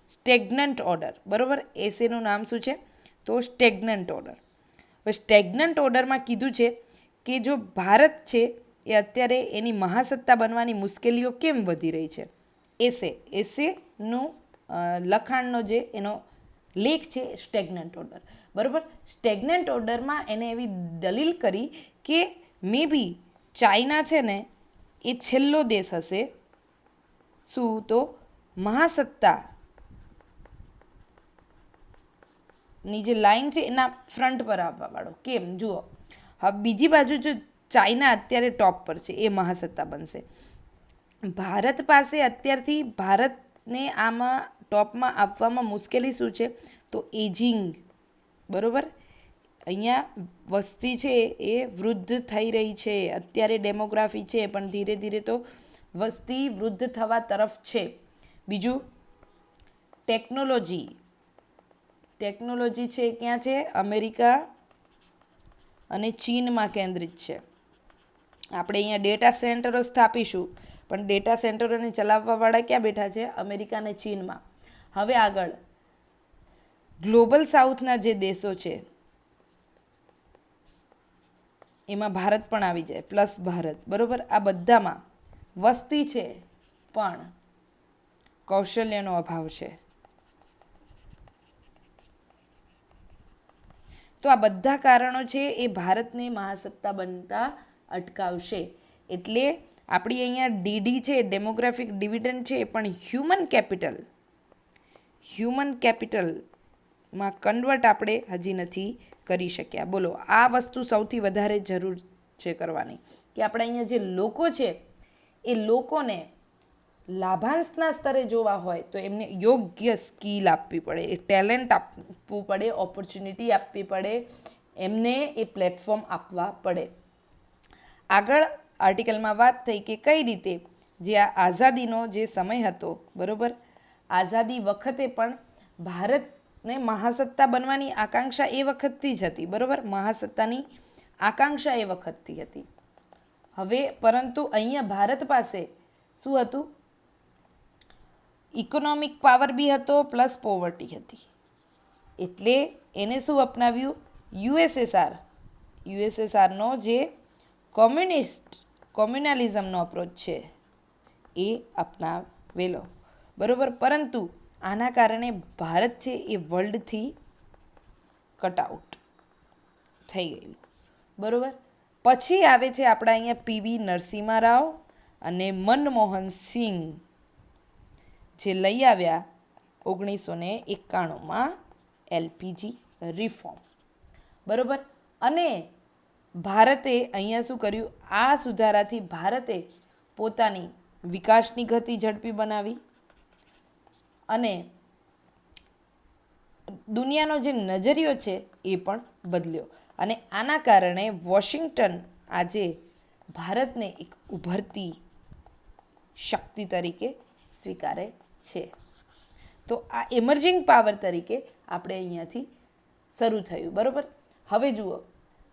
સ્ટેગ્નન્ટ ઓર્ડર બરાબર, એસેનું નામ શું છે? તો સ્ટેગ્નન્ટ ઓર્ડર. હવે સ્ટેગ્નન્ટ ઓર્ડરમાં કીધું છે કે જો ભારત છે એ અત્યારે એની મહાસત્તા બનવાની મુશ્કેલીઓ કેમ વધી રહી છે. એસેનું લખાણનો જે એનો લેખ છે સ્ટેગ્નન્ટ ઓર્ડર બરાબર. સ્ટેગ્નન્ટ ઓર્ડરમાં એને એવી દલીલ કરી કે મે બી ચાઇના છે ને એ છેલ્લો દેશ હશે શું? તો મહાસત્તા ની જે લાઈન છે એના ફ્રન્ટ પર આવવાવાળો. કેમ? જુઓ, હવે બીજી બાજુ જો ચાઇના અત્યારે ટોપ પર છે, એ મહાસત્તા બનશે. ભારત પાસે અત્યારથી ભારતને આમાં ટોપમાં આવવામાં મુશ્કેલી શું છે? તો એજિંગ બરાબર. અહીંયા વસ્તી છે એ વૃદ્ધ થઈ રહી છે. અત્યારે ડેમોગ્રાફી છે, પણ ધીરે ધીરે તો વસ્તી વૃદ્ધ થવા તરફ છે. બીજું ટેકનોલોજી છે ક્યાં છે? અમેરિકા અને ચીનમાં કેન્દ્રિત છે. આપણે અહીંયા ડેટા સેન્ટરો સ્થાપીશું, પણ ડેટા સેન્ટરોને ચલાવવાવાળા ક્યાં બેઠા છે? અમેરિકા અને ચીનમાં. હવે આગળ ગ્લોબલ સાઉથના જે દેશો છે એમાં ભારત પણ આવી જાય, પ્લસ ભારત બરાબર. આ બધામાં વસ્તી છે પણ કૌશલ્યનો અભાવ છે. તો આ બધા કારણો છે એ ભારતને મહાસત્તા બનતા અટકાવશે. એટલે આપણી અહીંયા ડીડી છે, ડેમોગ્રાફિક ડિવિડન્ડ છે, પણ હ્યુમન કેપિટલમાં કન્વર્ટ આપણે હજી નથી કરી શક્યા. બોલો, આ વસ્તુ સૌથી વધારે જરૂર છે કરવાની, કે આપણે અહીંયા જે લોકો છે એ લોકોને લાભાંશના સ્તરે જોવા હોય તો એમને યોગ્ય સ્કિલ આપવી પડે, એ ટેલેન્ટ આપવું પડે, ઓપોર્ચ્યુનિટી આપવી પડે, એમને એ પ્લેટફોર્મ આપવા પડે. આગળ આર્ટિકલમાં વાત થઈ કે કઈ રીતે જે આ આઝાદીનો જે સમય હતો, બરાબર, આઝાદી વખતે પણ ભારતને મહાસત્તા બનવાની આકાંક્ષા એ વખતથી જ હતી, બરાબર, મહાસત્તાની આકાંક્ષા એ વખતથી હતી. હવે પરંતુ અહીંયા ભારત પાસે શું હતું? ઇકોનોમિક પાવર બી હતો પ્લસ પોવર્ટી હતી. એટલે એને શું અપનાવ્યું? યુએસએસઆરનો જે કોમ્યુનલિઝમનો અપ્રોચ છે એ અપનાવેલો, બરાબર. પરંતુ આના કારણે ભારત છે એ વર્લ્ડથી કટઆઉટ થઈ ગયેલું, બરાબર. પછી આવે છે આપણા અહીંયા પીવી નરસિમ્હા રાવ અને મનમોહન સિંહ, જે લઈ આવ્યા 1991માં એલપીજી રિફોર્મ, બરાબર. અને ભારતે અહીંયા શું કર્યું? આ સુધારાથી ભારતે પોતાની વિકાસની ગતિ ઝડપી બનાવી અને દુનિયાનો જે નજરિયો છે એ પણ બદલ્યો. અને આના કારણે વોશિંગ્ટન આજે ભારતને એક ઉભરતી શક્તિ તરીકે સ્વીકારે છે. તો આ એમર્જિંગ પાવર તરીકે આપણે અહીંયાથી શરૂ થયું, બરાબર. હવે જુઓ,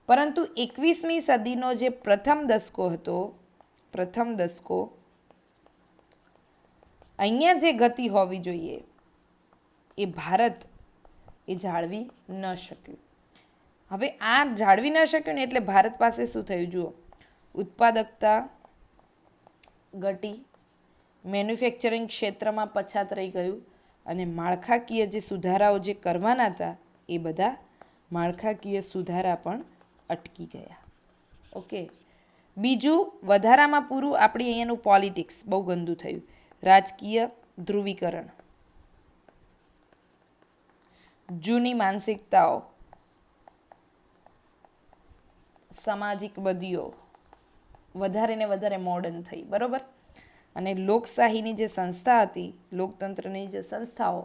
પરંતુ 21મી સદીનો જે પ્રથમ દસકો અહીંયા જે ગતિ હોવી જોઈએ એ ભારત એ જાળવી ન શક્યું. હવે આ જાળવી ન શક્યું ને એટલે ભારત પાસે શું થયું? જુઓ, ઉત્પાદકતા ઘટી, મેન્યુફેક્ચરિંગ ક્ષેત્રમાં પછાત રહી ગયું અને માળખાકીય જે સુધારાઓ જે કરવાના હતા એ બધા માળખાકીય સુધારા પણ અટકી ગયા. ઓકે. બીજું, વધારામાં પૂરું આપણી અહીંયાનું પોલિટિક્સ બહુ ગંદુ થયું. રાજકીય ધ્રુવીકરણ, જૂની માનસિકતાઓ, સામાજિક બદીઓ વધારે ને વધારે મોડર્ન થઈ, બરાબર. અને લોકશાહીની જે સંસ્થા હતી, લોકતંત્રની જે સંસ્થાઓ,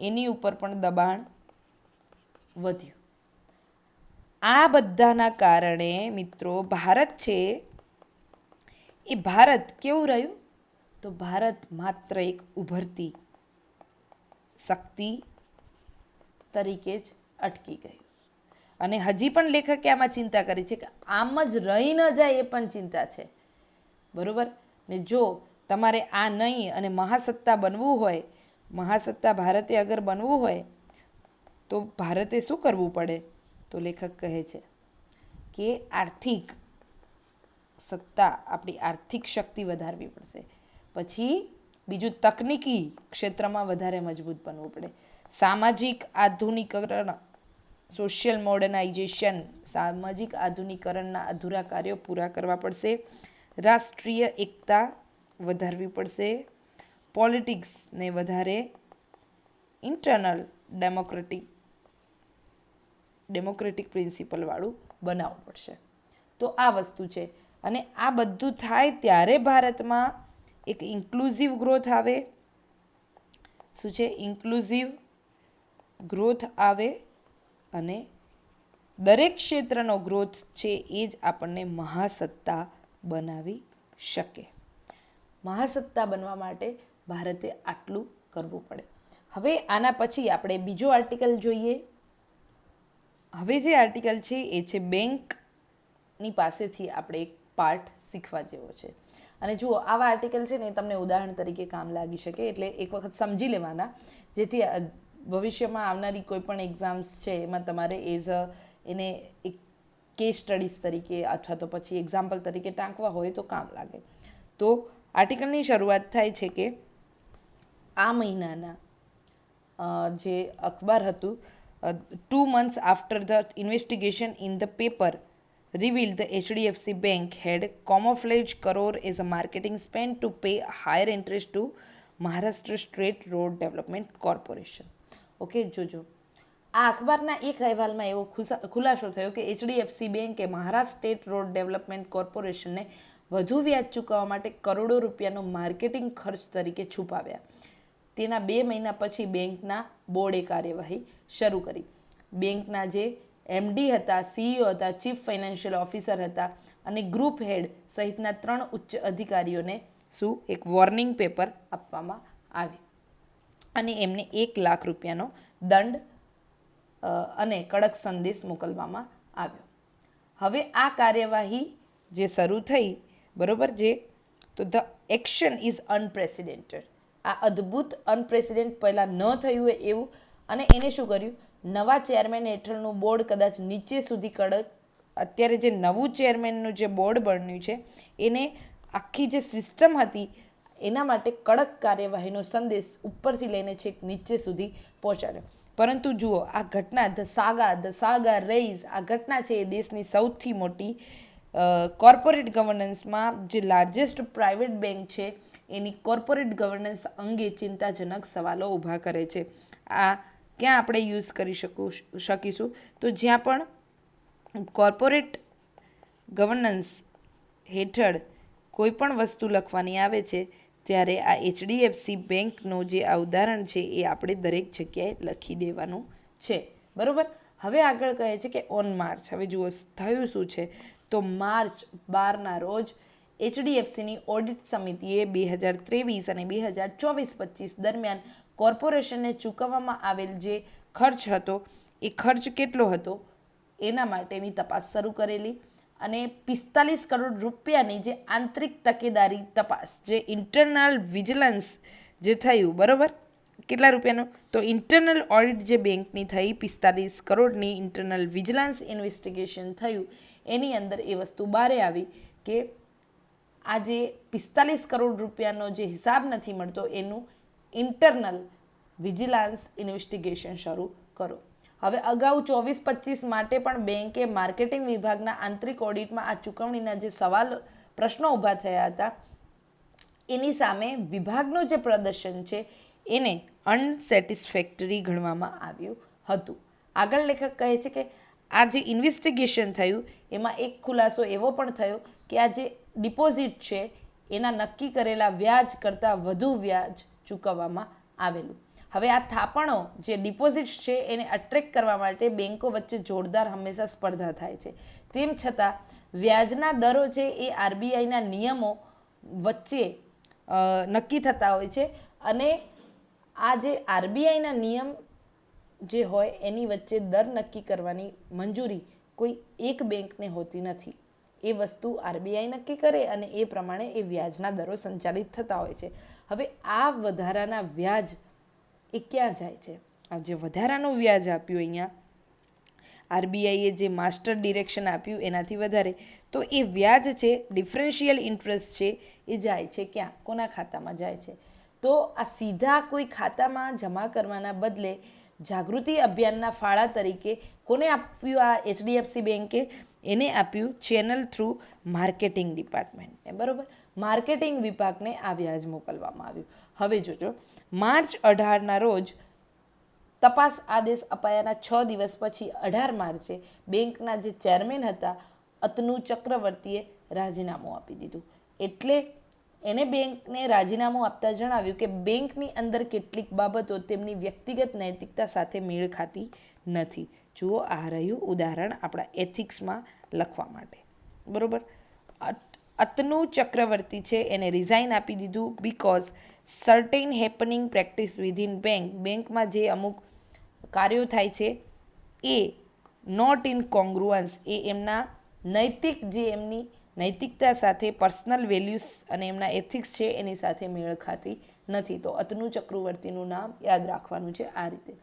એની ઉપર પણ દબાણ વધ્યું. આ બધાના કારણે મિત્રો ભારત છે એ ભારત કેવું રહ્યું? તો ભારત માત્ર એક ઉભરતી શક્તિ તરીકે જ અટકી ગયું. અને હજી પણ લેખકે આમાં ચિંતા કરી છે કે આમ જ રહી ન જાય, એ પણ ચિંતા છે, બરાબર. ને જો તમારે આ નહીં અને મહાસત્તા બનવું હોય, મહાસત્તા ભારતે અગર બનવું હોય તો ભારતે શું કરવું પડે? તો લેખક કહે છે કે આર્થિક સત્તા, આપણી આર્થિક શક્તિ વધારવી પડશે. પછી બીજું, તકનિકી ક્ષેત્રમાં વધારે મજબૂત બનવું પડે. સામાજિક આધુનિકરણ, સોશિયલ મોડર્નાઇઝેશન, સામાજિક આધુનિકરણના અધૂરા કાર્યો પૂરા કરવા પડશે. રાષ્ટ્રીય એકતા વધારવી પડશે. પોલિટિક્સને વધારે ઇન્ટરનલ ડેમોક્રેટિક પ્રિન્સિપલવાળું બનાવવું પડશે. તો આ વસ્તુ છે. અને આ બધું થાય ત્યારે ભારતમાં એક ઇન્ક્લુઝિવ ગ્રોથ આવે. શું છે? ઇન્ક્લુઝિવ ગ્રોથ આવે અને દરેક ક્ષેત્રનો ગ્રોથ છે એ જ આપણને મહાસત્તા બનાવી શકે. મહાસત્તા બનવા માટે ભારતે આટલું કરવું પડે. હવે આના પછી આપણે બીજો આર્ટિકલ જોઈએ. હવે જે આર્ટિકલ છે એ છે બેંકની પાસેથી આપણે એક પાર્ટ શીખવા જેવો છે. અને જુઓ, આવા આર્ટિકલ છે ને એ તમને ઉદાહરણ તરીકે કામ લાગી શકે, એટલે એક વખત સમજી લેવાના, જેથી ભવિષ્યમાં આવનારી કોઈ પણ એક્ઝામ્સ છે એમાં તમારે એને એક કેસ સ્ટડીઝ તરીકે અથવા તો પછી એક્ઝામ્પલ તરીકે ટાંકવા હોય તો કામ લાગે. તો આર્ટિકલની શરૂઆત થાય છે કે આ મહિનાના જે અખબાર હતું 2 months after the investigation in the paper revealed the HDFC Bank had camouflaged crore as a marketing spend to pay higher interest to Maharashtra State Road Development Corporation. Okay, જોજો આ અખબારના એક અહેવાલમાં એવો ખુલાસો થયો કે HDFC બેંકે મહારાષ્ટ્ર સ્ટેટ રોડ ડેવલપમેન્ટ કોર્પોરેશનને વધુ વ્યાજ ચૂકવવા માટે કરોડો રૂપિયાનો માર્કેટિંગ ખર્ચ તરીકે છુપાવ્યા. તેના 2 મહિના પછી બેંકના બોર્ડે કાર્યવાહી શરૂ કરી. બેંકના જે MD હતા, CEO હતા, ચીફ ફાઇનાન્શિયલ ઓફિસર હતા અને ગ્રુપ હેડ સહિતના 3 ઉચ્ચ અધિકારીઓને એક વોર્નિંગ પેપર આપવામાં આવ્યું અને એમને 1 લાખ રૂપિયાનો દંડ અને કડક સંદેશ મોકલવામાં આવ્યો. હવે આ કાર્યવાહી જે શરૂ થઈ, બરોબર, તો ધ એક્શન ઇઝ અનપ્રેસિડેન્ટેડ. આ અદ્ભુત અનપ્રેસિડેન્ટ પહેલાં ન થયું હોય એવું. અને એને શું કર્યું, નવા ચેરમેન હેઠળનું બોર્ડ કદાચ નીચે સુધી કડક, અત્યારે જે નવું ચેરમેનનું જે બોર્ડ બન્યું છે એને આખી જે સિસ્ટમ હતી એના માટે કડક કાર્યવાહીનો સંદેશ ઉપરથી લઈને છેક નીચે સુધી પહોંચાડ્યો. પરંતુ જુઓ, આ ઘટના ધ સાગા રેઇઝ, આ ઘટના છે એ દેશની સૌથી મોટી કોર્પોરેટ ગવર્નન્સમાં જે લાર્જેસ્ટ પ્રાઇવેટ બેંક છે એની કોર્પોરેટ ગવર્નન્સ અંગે ચિંતાજનક સવાલો ઊભા કરે છે. આ ક્યાં આપણે યુઝ કરી શકીશું? તો જ્યાં પણ કોર્પોરેટ ગવર્નન્સ હેઠળ કોઈ પણ વસ્તુ લખવાની આવે છે ત્યારે આ HDFC બેંકનું જે આ ઉદાહરણ છે એ આપણે દરેક જગ્યાએ લખી દેવાનું છે, બરાબર. હવે આગળ કહે છે કે ઓન માર્ચ, હવે જુઓ થયું શું છે, તો માર્ચ 12ના રોજ HDFCની ઓડિટ સમિતિએ 2023 અને 2024-25 દરમિયાન કોર્પોરેશનને ચૂકવવામાં આવેલ જે ખર્ચ હતો એ ખર્ચ કેટલો હતો એના માટેની તપાસ શરૂ કરેલી અને 45 કરોડ રૂપિયાની જે આંતરિક તકેદારી તપાસ, જે ઇન્ટરનલ વિજિલન્સ જે થયું, બરાબર, કેટલા રૂપિયાનું, તો ઇન્ટરનલ ઓડિટ જે બેંકની થઈ 45 કરોડની ઇન્ટરનલ વિજિલન્સ ઇન્વેસ્ટિગેશન થયું, એની અંદર એ વસ્તુ બહાર આવી કે આ જે 45 કરોડ રૂપિયાનો જે હિસાબ નથી મળતો એનું ઇન્ટરનલ વિજિલન્સ ઇન્વેસ્ટિગેશન શરૂ કરો. હવે અગાઉ 24-25 માટે પણ બેંકે માર્કેટિંગ વિભાગના આંતરિક ઓડિટમાં આ ચૂકવણીના જે પ્રશ્નો ઊભા થયા હતા એની સામે વિભાગનું જે પ્રદર્શન છે એને અનસેટિસ્ફેક્ટરી ગણવામાં આવ્યું હતું. આગળ લેખક કહે છે કે આ જે ઇન્વેસ્ટિગેશન થયું એમાં એક ખુલાસો એવો પણ થયો કે આ જે ડિપોઝિટ છે એના નક્કી કરેલા વ્યાજ કરતાં વધુ વ્યાજ ચૂકવવામાં આવેલું. હવે આ થાપણો જે ડિપોઝિટ્સ છે એને અટ્રેક્ટ કરવા માટે બેંકો વચ્ચે જોરદાર હંમેશા સ્પર્ધા થાય છે. તેમ છતાં વ્યાજના દરો છે એ RBIના નિયમો વચ્ચે નક્કી થતા હોય છે અને આ જે RBIના નિયમ જે હોય એની વચ્ચે દર નક્કી કરવાની મંજૂરી કોઈ એક બેંકને હોતી નથી. એ વસ્તુ RBI નક્કી કરે અને એ પ્રમાણે એ વ્યાજના દરો સંચાલિત થતા હોય છે. હવે આ વધારાના વ્યાજ એ ક્યાં જાય છે? આ જે વધારાનું વ્યાજ આપ્યું અહીંયા RBIએ જે માસ્ટર ડિરેક્શન આપ્યું એનાથી વધારે, તો એ વ્યાજ છે, ડિફરન્શિયલ ઇન્ટરેસ્ટ છે, એ જાય છે ક્યાં? કોના ખાતામાં જાય છે? તો આ સીધા કોઈ ખાતામાં જમા કરવાના બદલે જાગૃતિ અભિયાનના ફાળા તરીકે કોને આપ્યું આ HDFC બેંકે? એને આપ્યું ચેનલ થ્રુ માર્કેટિંગ ડિપાર્ટમેન્ટને, બરાબર. માર્કેટિંગ વિભાગને આ વ્યાજ મોકલવામાં આવ્યું. હવે જોજો, માર્ચ 18ના રોજ તપાસ આદેશ અપાયાના 6 દિવસ પછી 18 માર્ચે બેંકના જે ચેરમેન હતા અતનુ ચક્રવર્તીએ રાજીનામું આપી દીધું. એટલે એને બેંકને રાજીનામું આપતા જણાવ્યું કે બેંકની અંદર કેટલીક બાબતો તેમની વ્યક્તિગત નૈતિકતા સાથે મેળ ખાતી નથી. જુઓ, આ રહ્યું ઉદાહરણ આપણા એથિક્સમાં લખવા માટે, બરાબર. અતનુ ચક્રવર્તી છે એને રિઝાઇન આપી દીધું because certain happening practice within બેંકમાં જે અમુક કાર્યો થાય છે એ નોટ ઇન કોંગ્રુઅન્સ, એ એમના એમની નૈતિકતા સાથે, પર્સનલ વેલ્યુઝ અને એમના એથિક્સ છે એની સાથે મેળ ખાતી નથી. તો અતનુ ચક્રવર્તીનું નામ યાદ રાખવાનું છે આ રીતે.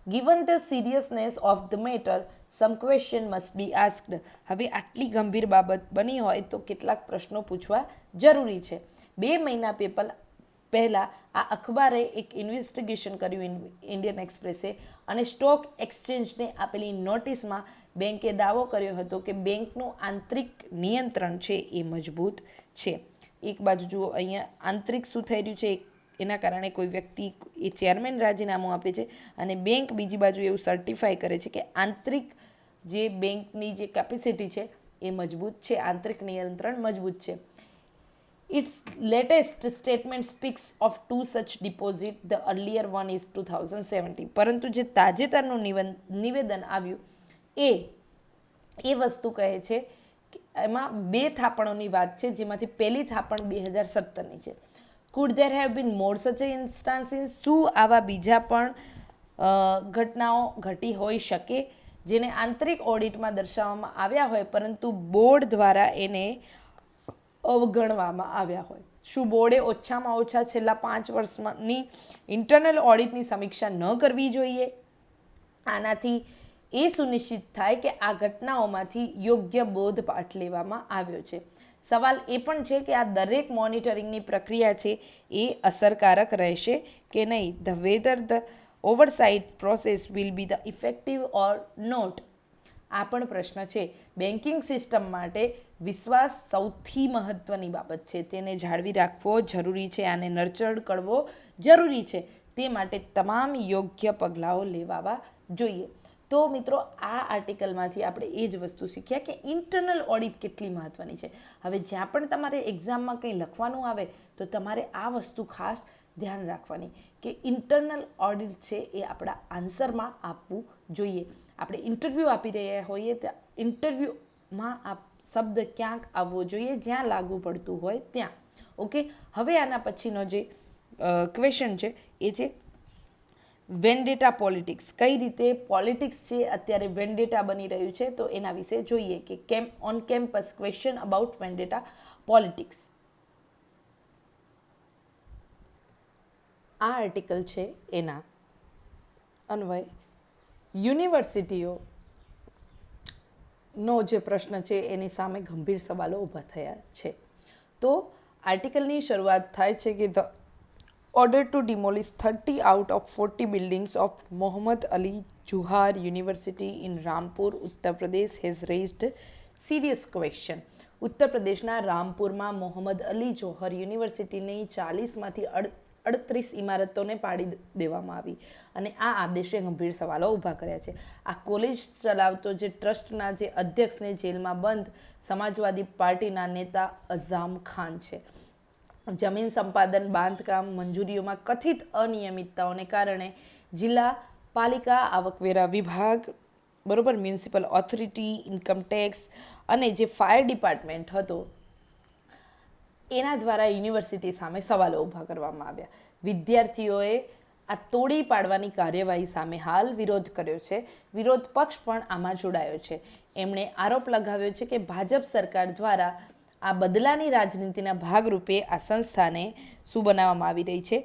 Given the seriousness of the matter, some question must be asked. હવે આટલી ગંભીર બાબત બની હોય તો કેટલાક પ્રશ્નો પૂછવા જરૂરી છે. 2 મહિના પહેલાં આ અખબારે એક ઇન્વેસ્ટિગેશન કર્યું ઇન્ડિયન એક્સપ્રેસે, અને સ્ટોક એક્સચેન્જને આપેલી નોટિસમાં બેંકે દાવો કર્યો હતો કે બેંકનું આંતરિક નિયંત્રણ છે એ મજબૂત છે. એક બાજુ જુઓ અહીંયા આંતરિક શું થઈ રહ્યું છે, એના કારણે કોઈ વ્યક્તિ એ ચેરમેન રાજીનામું આપે છે અને બેંક બીજી બાજુ એવું સર્ટિફાઈ કરે છે કે આંતરિક જે બેંકની જે કેપેસિટી છે એ મજબૂત છે, આંતરિક નિયંત્રણ મજબૂત છે. Its latest statement speaks of two such deposit. The earlier one is 2017. પરંતુ જે તાજેતરનું નિવેદન આવ્યું એ વસ્તુ કહે છે કે એમાં 2 થાપણોની વાત છે, જેમાંથી પહેલી થાપણ 2017ની છે. Could there have been more such instances? શું આવા બીજા પણ ઘટનાઓ ઘટી હોઈ શકે જેને આંતરિક ઓડિટમાં દર્શાવવામાં આવ્યા હોય પરંતુ બોર્ડ દ્વારા એને અવગણવામાં આવ્યા હોય? શું બોર્ડે ઓછામાં ઓછા છેલ્લા 5 વર્ષની ઇન્ટરનલ ઓડિટની સમીક્ષા ન કરવી જોઈએ? આનાથી એ સુનિશ્ચિત થાય કે આ ઘટનાઓમાંથી યોગ્ય બોધપાઠ લેવામાં આવ્યો છે. સવાલ એ પણ છે કે આ દરેક મોનિટરિંગની પ્રક્રિયા છે એ અસરકારક રહેશે કે નહીં. The whether the oversight process will be the effective or not. આ પણ પ્રશ્ન છે. બેન્કિંગ સિસ્ટમ માટે વિશ્વાસ સૌથી મહત્ત્વની બાબત છે, તેને જાળવી રાખવો જરૂરી છે, આને નર્ચર કરવો જરૂરી છે. તે માટે તમામ યોગ્ય પગલાઓ લેવાવા જોઈએ. તો મિત્રો, આ આર્ટિકલમાંથી આપણે એ જ વસ્તુ શીખ્યા કે ઇન્ટરનલ ઓડિટ કેટલી મહત્ત્વની છે. હવે જ્યાં પણ તમારે એક્ઝામમાં કંઈ લખવાનું આવે તો તમારે આ વસ્તુ ખાસ ધ્યાન રાખવાની કે ઇન્ટરનલ ઓડિટ છે એ આપણા આન્સરમાં આપવું જોઈએ. આપણે ઇન્ટરવ્યૂ આપી રહ્યા હોઈએ ત્યાં ઇન્ટરવ્યૂમાં આ શબ્દ ક્યાંક આવવો જોઈએ, જ્યાં લાગુ પડતું હોય ત્યાં. ઓકે, હવે આના પછીનો જે ક્વેશ્ચન છે એ છે વેન્ડેટા પોલિટિક્સ. કઈ રીતે પોલિટિક્સ છે અત્યારે વેન્ડેટા બની રહ્યું છે, તો એના વિશે જોઈએ કે on campus question about vendetta politics. આ આર્ટિકલ છે એના અન્વયે યુનિવર્સિટીઓનો જે પ્રશ્ન છે એની સામે ગંભીર સવાલો ઊભા થયા છે. તો આર્ટિકલની શરૂઆત થાય છે કે the order to demolish 30 out of 40 buildings of Mohammad Ali Juhar University in Rampur, Uttar Pradesh has raised serious question. ઉત્તર પ્રદેશના રામપુરમાં મોહમ્મદ અલી જોહર યુનિવર્સિટીની 40માંથી 38 ઇમારતોને પાડી દેવામાં આવી અને આ આદેશે ગંભીર સવાલો ઊભા કર્યા છે. આ કોલેજ ચલાવતો જે ટ્રસ્ટના જે અધ્યક્ષને જેલમાં બંધ સમાજવાદી પાર્ટીના નેતા અઝામ ખાન છે. જમીન સંપાદન, બાંધકામ, મંજૂરીઓમાં કથિત અનિયમિતતાઓને કારણે જિલ્લા પાલિકા, આવકવેરા વિભાગ, બરોબર, મ્યુનિસિપલ ઓથોરિટી, ઇન્કમટેક્સ અને જે ફાયર ડિપાર્ટમેન્ટ હતો એના દ્વારા યુનિવર્સિટી સામે સવાલો ઊભા કરવામાં આવ્યા. વિદ્યાર્થીઓએ આ તોડી પાડવાની કાર્યવાહી સામે હાલ વિરોધ કર્યો છે. વિરોધ પક્ષ પણ આમાં જોડાયો છે. એમણે આરોપ લગાવ્યો છે કે ભાજપ સરકાર દ્વારા આ બદલાની રાજનીતિના ભાગરૂપે આ સંસ્થાને શું બનાવવામાં આવી રહી છે,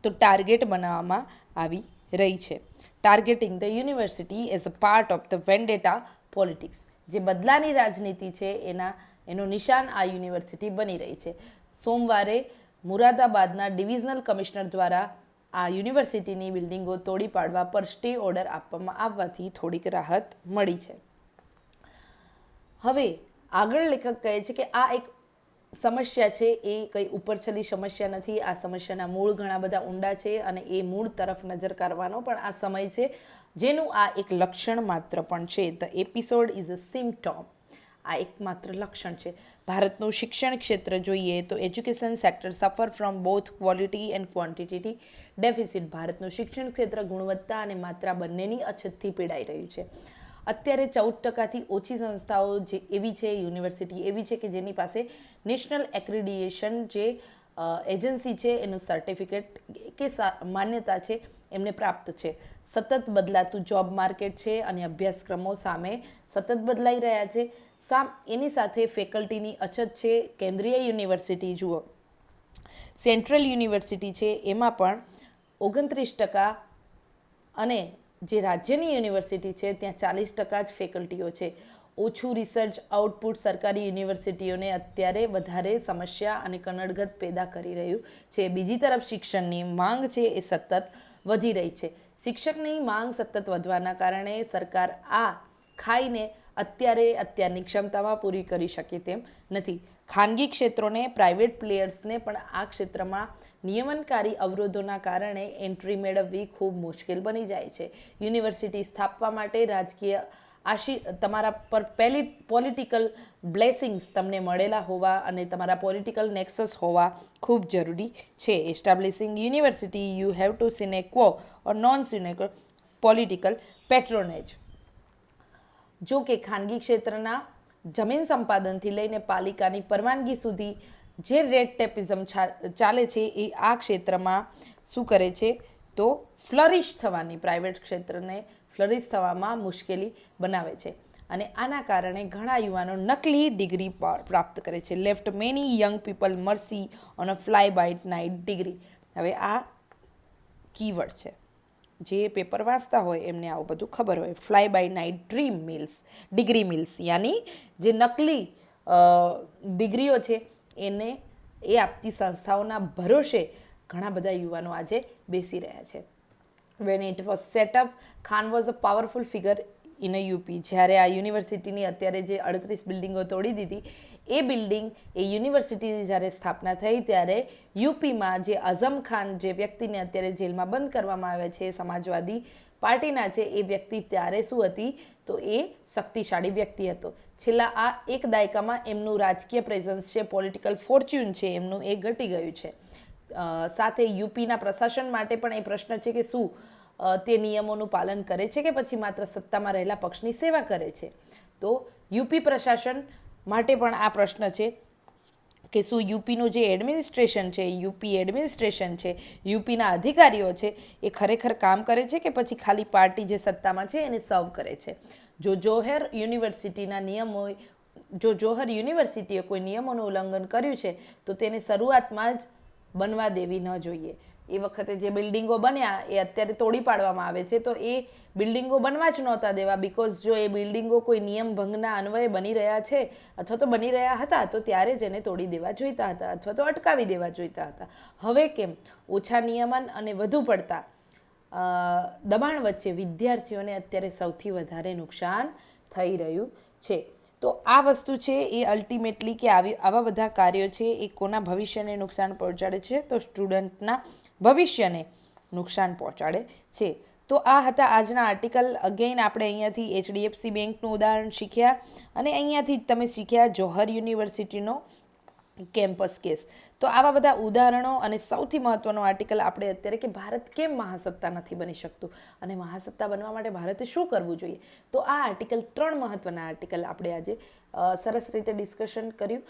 તો ટાર્ગેટ બનાવવામાં આવી રહી છે. Targeting the university as a part of the vendetta politics. જે બદલાની રાજનીતિ છે એનું નિશાન આ યુનિવર્સિટી બની રહી છે. સોમવારે મુરાદાબાદના ડિવિઝનલ કમિશનર દ્વારા આ યુનિવર્સિટીની બિલ્ડિંગો તોડી પાડવા પર સ્ટે ઓર્ડર આપવામાં આવવાથી થોડીક રાહત મળી છે. હવે આગળ લેખક કહે છે કે આ એક સમસ્યા છે, એ કંઈ ઉપરછલી સમસ્યા નથી. આ સમસ્યાના મૂળ ઘણા બધા ઊંડા છે અને એ મૂળ તરફ નજર કરવાનો પણ આ સમય છે, જેનું આ એક લક્ષણ માત્ર પણ છે. The episode is a symptom. આ એક માત્ર લક્ષણ છે. ભારતનું શિક્ષણ ક્ષેત્ર જોઈએ તો એજ્યુકેશન સેક્ટર સફર from both quality and quantity deficit. ભારતનું શિક્ષણ ક્ષેત્ર ગુણવત્તા અને માત્રા બંનેની અછતથી પીડાઈ રહ્યું છે. અત્યારે 14% ઓછી સંસ્થાઓ જે એવી છે, યુનિવર્સિટી એવી છે કે જેની પાસે નેશનલ એક્રેડિએશન જે એજન્સી છે એનું સર્ટિફિકેટ કે માન્યતા છે એમને પ્રાપ્ત છે. સતત બદલાતું જોબ માર્કેટ છે અને અભ્યાસક્રમો સામે સતત બદલાઈ રહ્યા છે. એની સાથે ફેકલ્ટીની અછત છે. કેન્દ્રીય યુનિવર્સિટી જુઓ, સેન્ટ્રલ યુનિવર્સિટી છે એમાં પણ 29% અને જે રાજ્યની યુનિવર્સિટી છે ત્યાં 40% જ ફેકલ્ટીઓ છે. ઓછું રિસર્ચ આઉટપુટ સરકારી યુનિવર્સિટીઓને અત્યારે વધારે સમસ્યા અને કનડગત પેદા કરી રહ્યું છે. બીજી તરફ શિક્ષણની માંગ છે એ સતત વધી રહી છે. શિક્ષકની માંગ સતત વધવાના કારણે સરકાર આ ખાઈને અત્યારની ક્ષમતામાં પૂરી કરી શકે તેમ નથી. ખાનગી ક્ષેત્રોને, પ્રાઇવેટ પ્લેયર્સને પણ આ ક્ષેત્રમાં નિયમનકારી અવરોધોના કારણે એન્ટ્રી મેળવવી ખૂબ મુશ્કેલ બની જાય છે. યુનિવર્સિટી સ્થાપવા માટે રાજકીય તમારા પર પોલિટિકલ બ્લેસિંગ્સ તમને મળેલા હોવા અને તમારા પોલિટિકલ નેક્સસ હોવા ખૂબ જરૂરી છે. Establishing university you have to sinecure or non sinecure political patronage. જો કે ખાનગી ક્ષેત્રના જમીન સંપાદનથી લઈને પાલિકાની પરવાનગી સુધી જે રેડ ટેપિઝમ ચાલે છે એ આ ક્ષેત્રમાં શું કરે છે તો ફ્લરિશ થવાની, પ્રાઇવેટ ક્ષેત્રને ફ્લરિશ થવામાં મુશ્કેલી બનાવે છે. અને આના કારણે ઘણા યુવાનો નકલી ડિગ્રી પ્રાપ્ત કરે છે. Left many young people mercy on a fly by night degree. હવે આ કીવર્ડ છે, જે પેપર વાંચતા હોય એમને આવું બધું ખબર હોય. Fly by night degree mills, યાની જે નકલી ડિગ્રીઓ છે એ આપતી સંસ્થાઓના ભરોસે ઘણા બધા યુવાનો આજે બેસી રહ્યા છે. When it was setup, Khan was a powerful figure in a UP. જ્યારે આ યુનિવર્સિટીની અત્યારે જે 38 બિલ્ડિંગો તોડી દીધી, એ બિલ્ડિંગ એ યુનિવર્સિટીની જ્યારે સ્થાપના થઈ ત્યારે યુપીમાં જે અઝમ ખાન જે વ્યક્તિને અત્યારે જેલમાં બંધ કરવામાં આવે છે, સમાજવાદી પાર્ટીના છે, એ વ્યક્તિ ત્યારે શું હતી તો એ શક્તિશાળી વ્યક્તિ હતો. છેલ્લા આ એક દાયકામાં એમનું રાજકીય પ્રેઝન્સ છે, પોલિટિકલ ફોર્ચ્યુન છે એમનું, એ ઘટી ગયું છે. સાથે યુપીના પ્રશાસન માટે પણ એ પ્રશ્ન છે કે શું તે નિયમોનું પાલન કરે છે કે પછી માત્ર સત્તામાં રહેલા પક્ષની સેવા કરે છે. તો યુપી પ્રશાસન માટે પણ આ પ્રશ્ન છે કે શું યુપીનું જે એડમિનિસ્ટ્રેશન છે, યુપીના અધિકારીઓ છે એ ખરેખર કામ કરે છે કે પછી ખાલી પાર્ટી જે સત્તામાં છે એને સર્વ કરે છે. જો જોહર યુનિવર્સિટીએ કોઈ નિયમોનું ઉલ્લંઘન કર્યું છે તો તેને શરૂઆતમાં જ બનવા દેવી ન જોઈએ. એ વખતે જે બિલ્ડિંગો બન્યા એ અત્યારે તોડી પાડવામાં આવે છે, તો એ બિલ્ડિંગો બનવા જ નહોતા દેવા. બિકોઝ જો એ બિલ્ડિંગો કોઈ નિયમ ભંગના અન્વયે બની રહ્યા છે અથવા તો બની રહ્યા હતા તો ત્યારે જ એને તોડી દેવા જોઈતા હતા અથવા તો અટકાવી દેવા જોઈતા હતા. હવે કેમ ઓછા નિયમન અને વધુ પડતા દબાણ વચ્ચે વિદ્યાર્થીઓને અત્યારે સૌથી વધારે નુકસાન થઈ રહ્યું છે. તો આ વસ્તુ છે એ અલ્ટિમેટલી કે આવા બધા કાર્યો છે એ કોના ભવિષ્યને નુકસાન પહોંચાડે છે તો સ્ટુડન્ટના ભવિષ્યને નુકસાન પહોંચાડે છે. તો આ હતા આજના આર્ટિકલ. અગેઇન આપણે અહીંયાથી એચડીએફસી બેંકનું ઉદાહરણ શીખ્યા અને અહીંયાથી તમે શીખ્યા જોહર યુનિવર્સિટીનો કેમ્પસ કેસ. તો આવા બધા ઉદાહરણો અને સૌથી મહત્ત્વનો આર્ટિકલ આપણે અત્યારે કે ભારત કેમ મહાસત્તા નથી બની શકતું અને મહાસત્તા બનવા માટે ભારતે શું કરવું જોઈએ. તો આ આર્ટિકલ 3 મહત્ત્વના આર્ટિકલ આપણે આજે સરસ રીતે ડિસ્કશન કર્યું.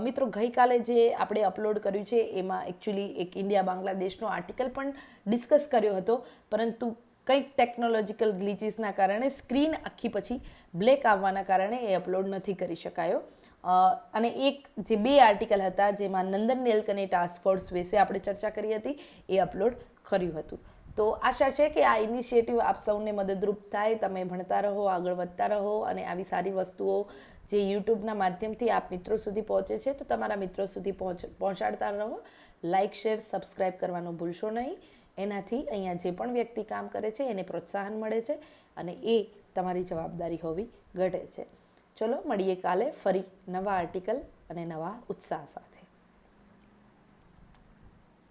મિત્રો, ગઈકાલે જે આપણે અપલોડ કર્યું છે એમાં એકચ્યુઅલી એક ઇન્ડિયા બાંગ્લાદેશનો આર્ટિકલ પણ ડિસ્કસ કર્યો હતો, પરંતુ કંઈક ટેકનોલોજીકલ ગ્લિચીસના કારણે સ્ક્રીન આખી પછી બ્લેક આવવાના કારણે એ અપલોડ નથી કરી શકાયો. અને જે 2 આર્ટિકલ હતા જેમાં નંદન નીલકની ટાસ્ક ફોર્સ વિશે આપણે ચર્ચા કરી હતી એ અપલોડ કર્યું હતું. તો આશા છે કે આ ઇનિશિયેટિવ આપ સૌને મદદરૂપ થાય. તમે ભણતા રહો, આગળ વધતા રહો અને આવી સારી વસ્તુઓ જે યુટ્યુબના માધ્યમથી આપ મિત્રો સુધી પહોંચે છે તો તમારા મિત્રો સુધી પહોંચાડતા રહો. લાઇક, શેર, સબસ્ક્રાઈબ કરવાનું ભૂલશો નહીં. એનાથી અહીંયા જે પણ વ્યક્તિ કામ કરે છે એને પ્રોત્સાહન મળે છે અને એ તમારી જવાબદારી હોવી ઘટે છે. ચલો મળીએ કાલે ફરી નવા આર્ટિકલ અને નવા ઉત્સાહ સાથે.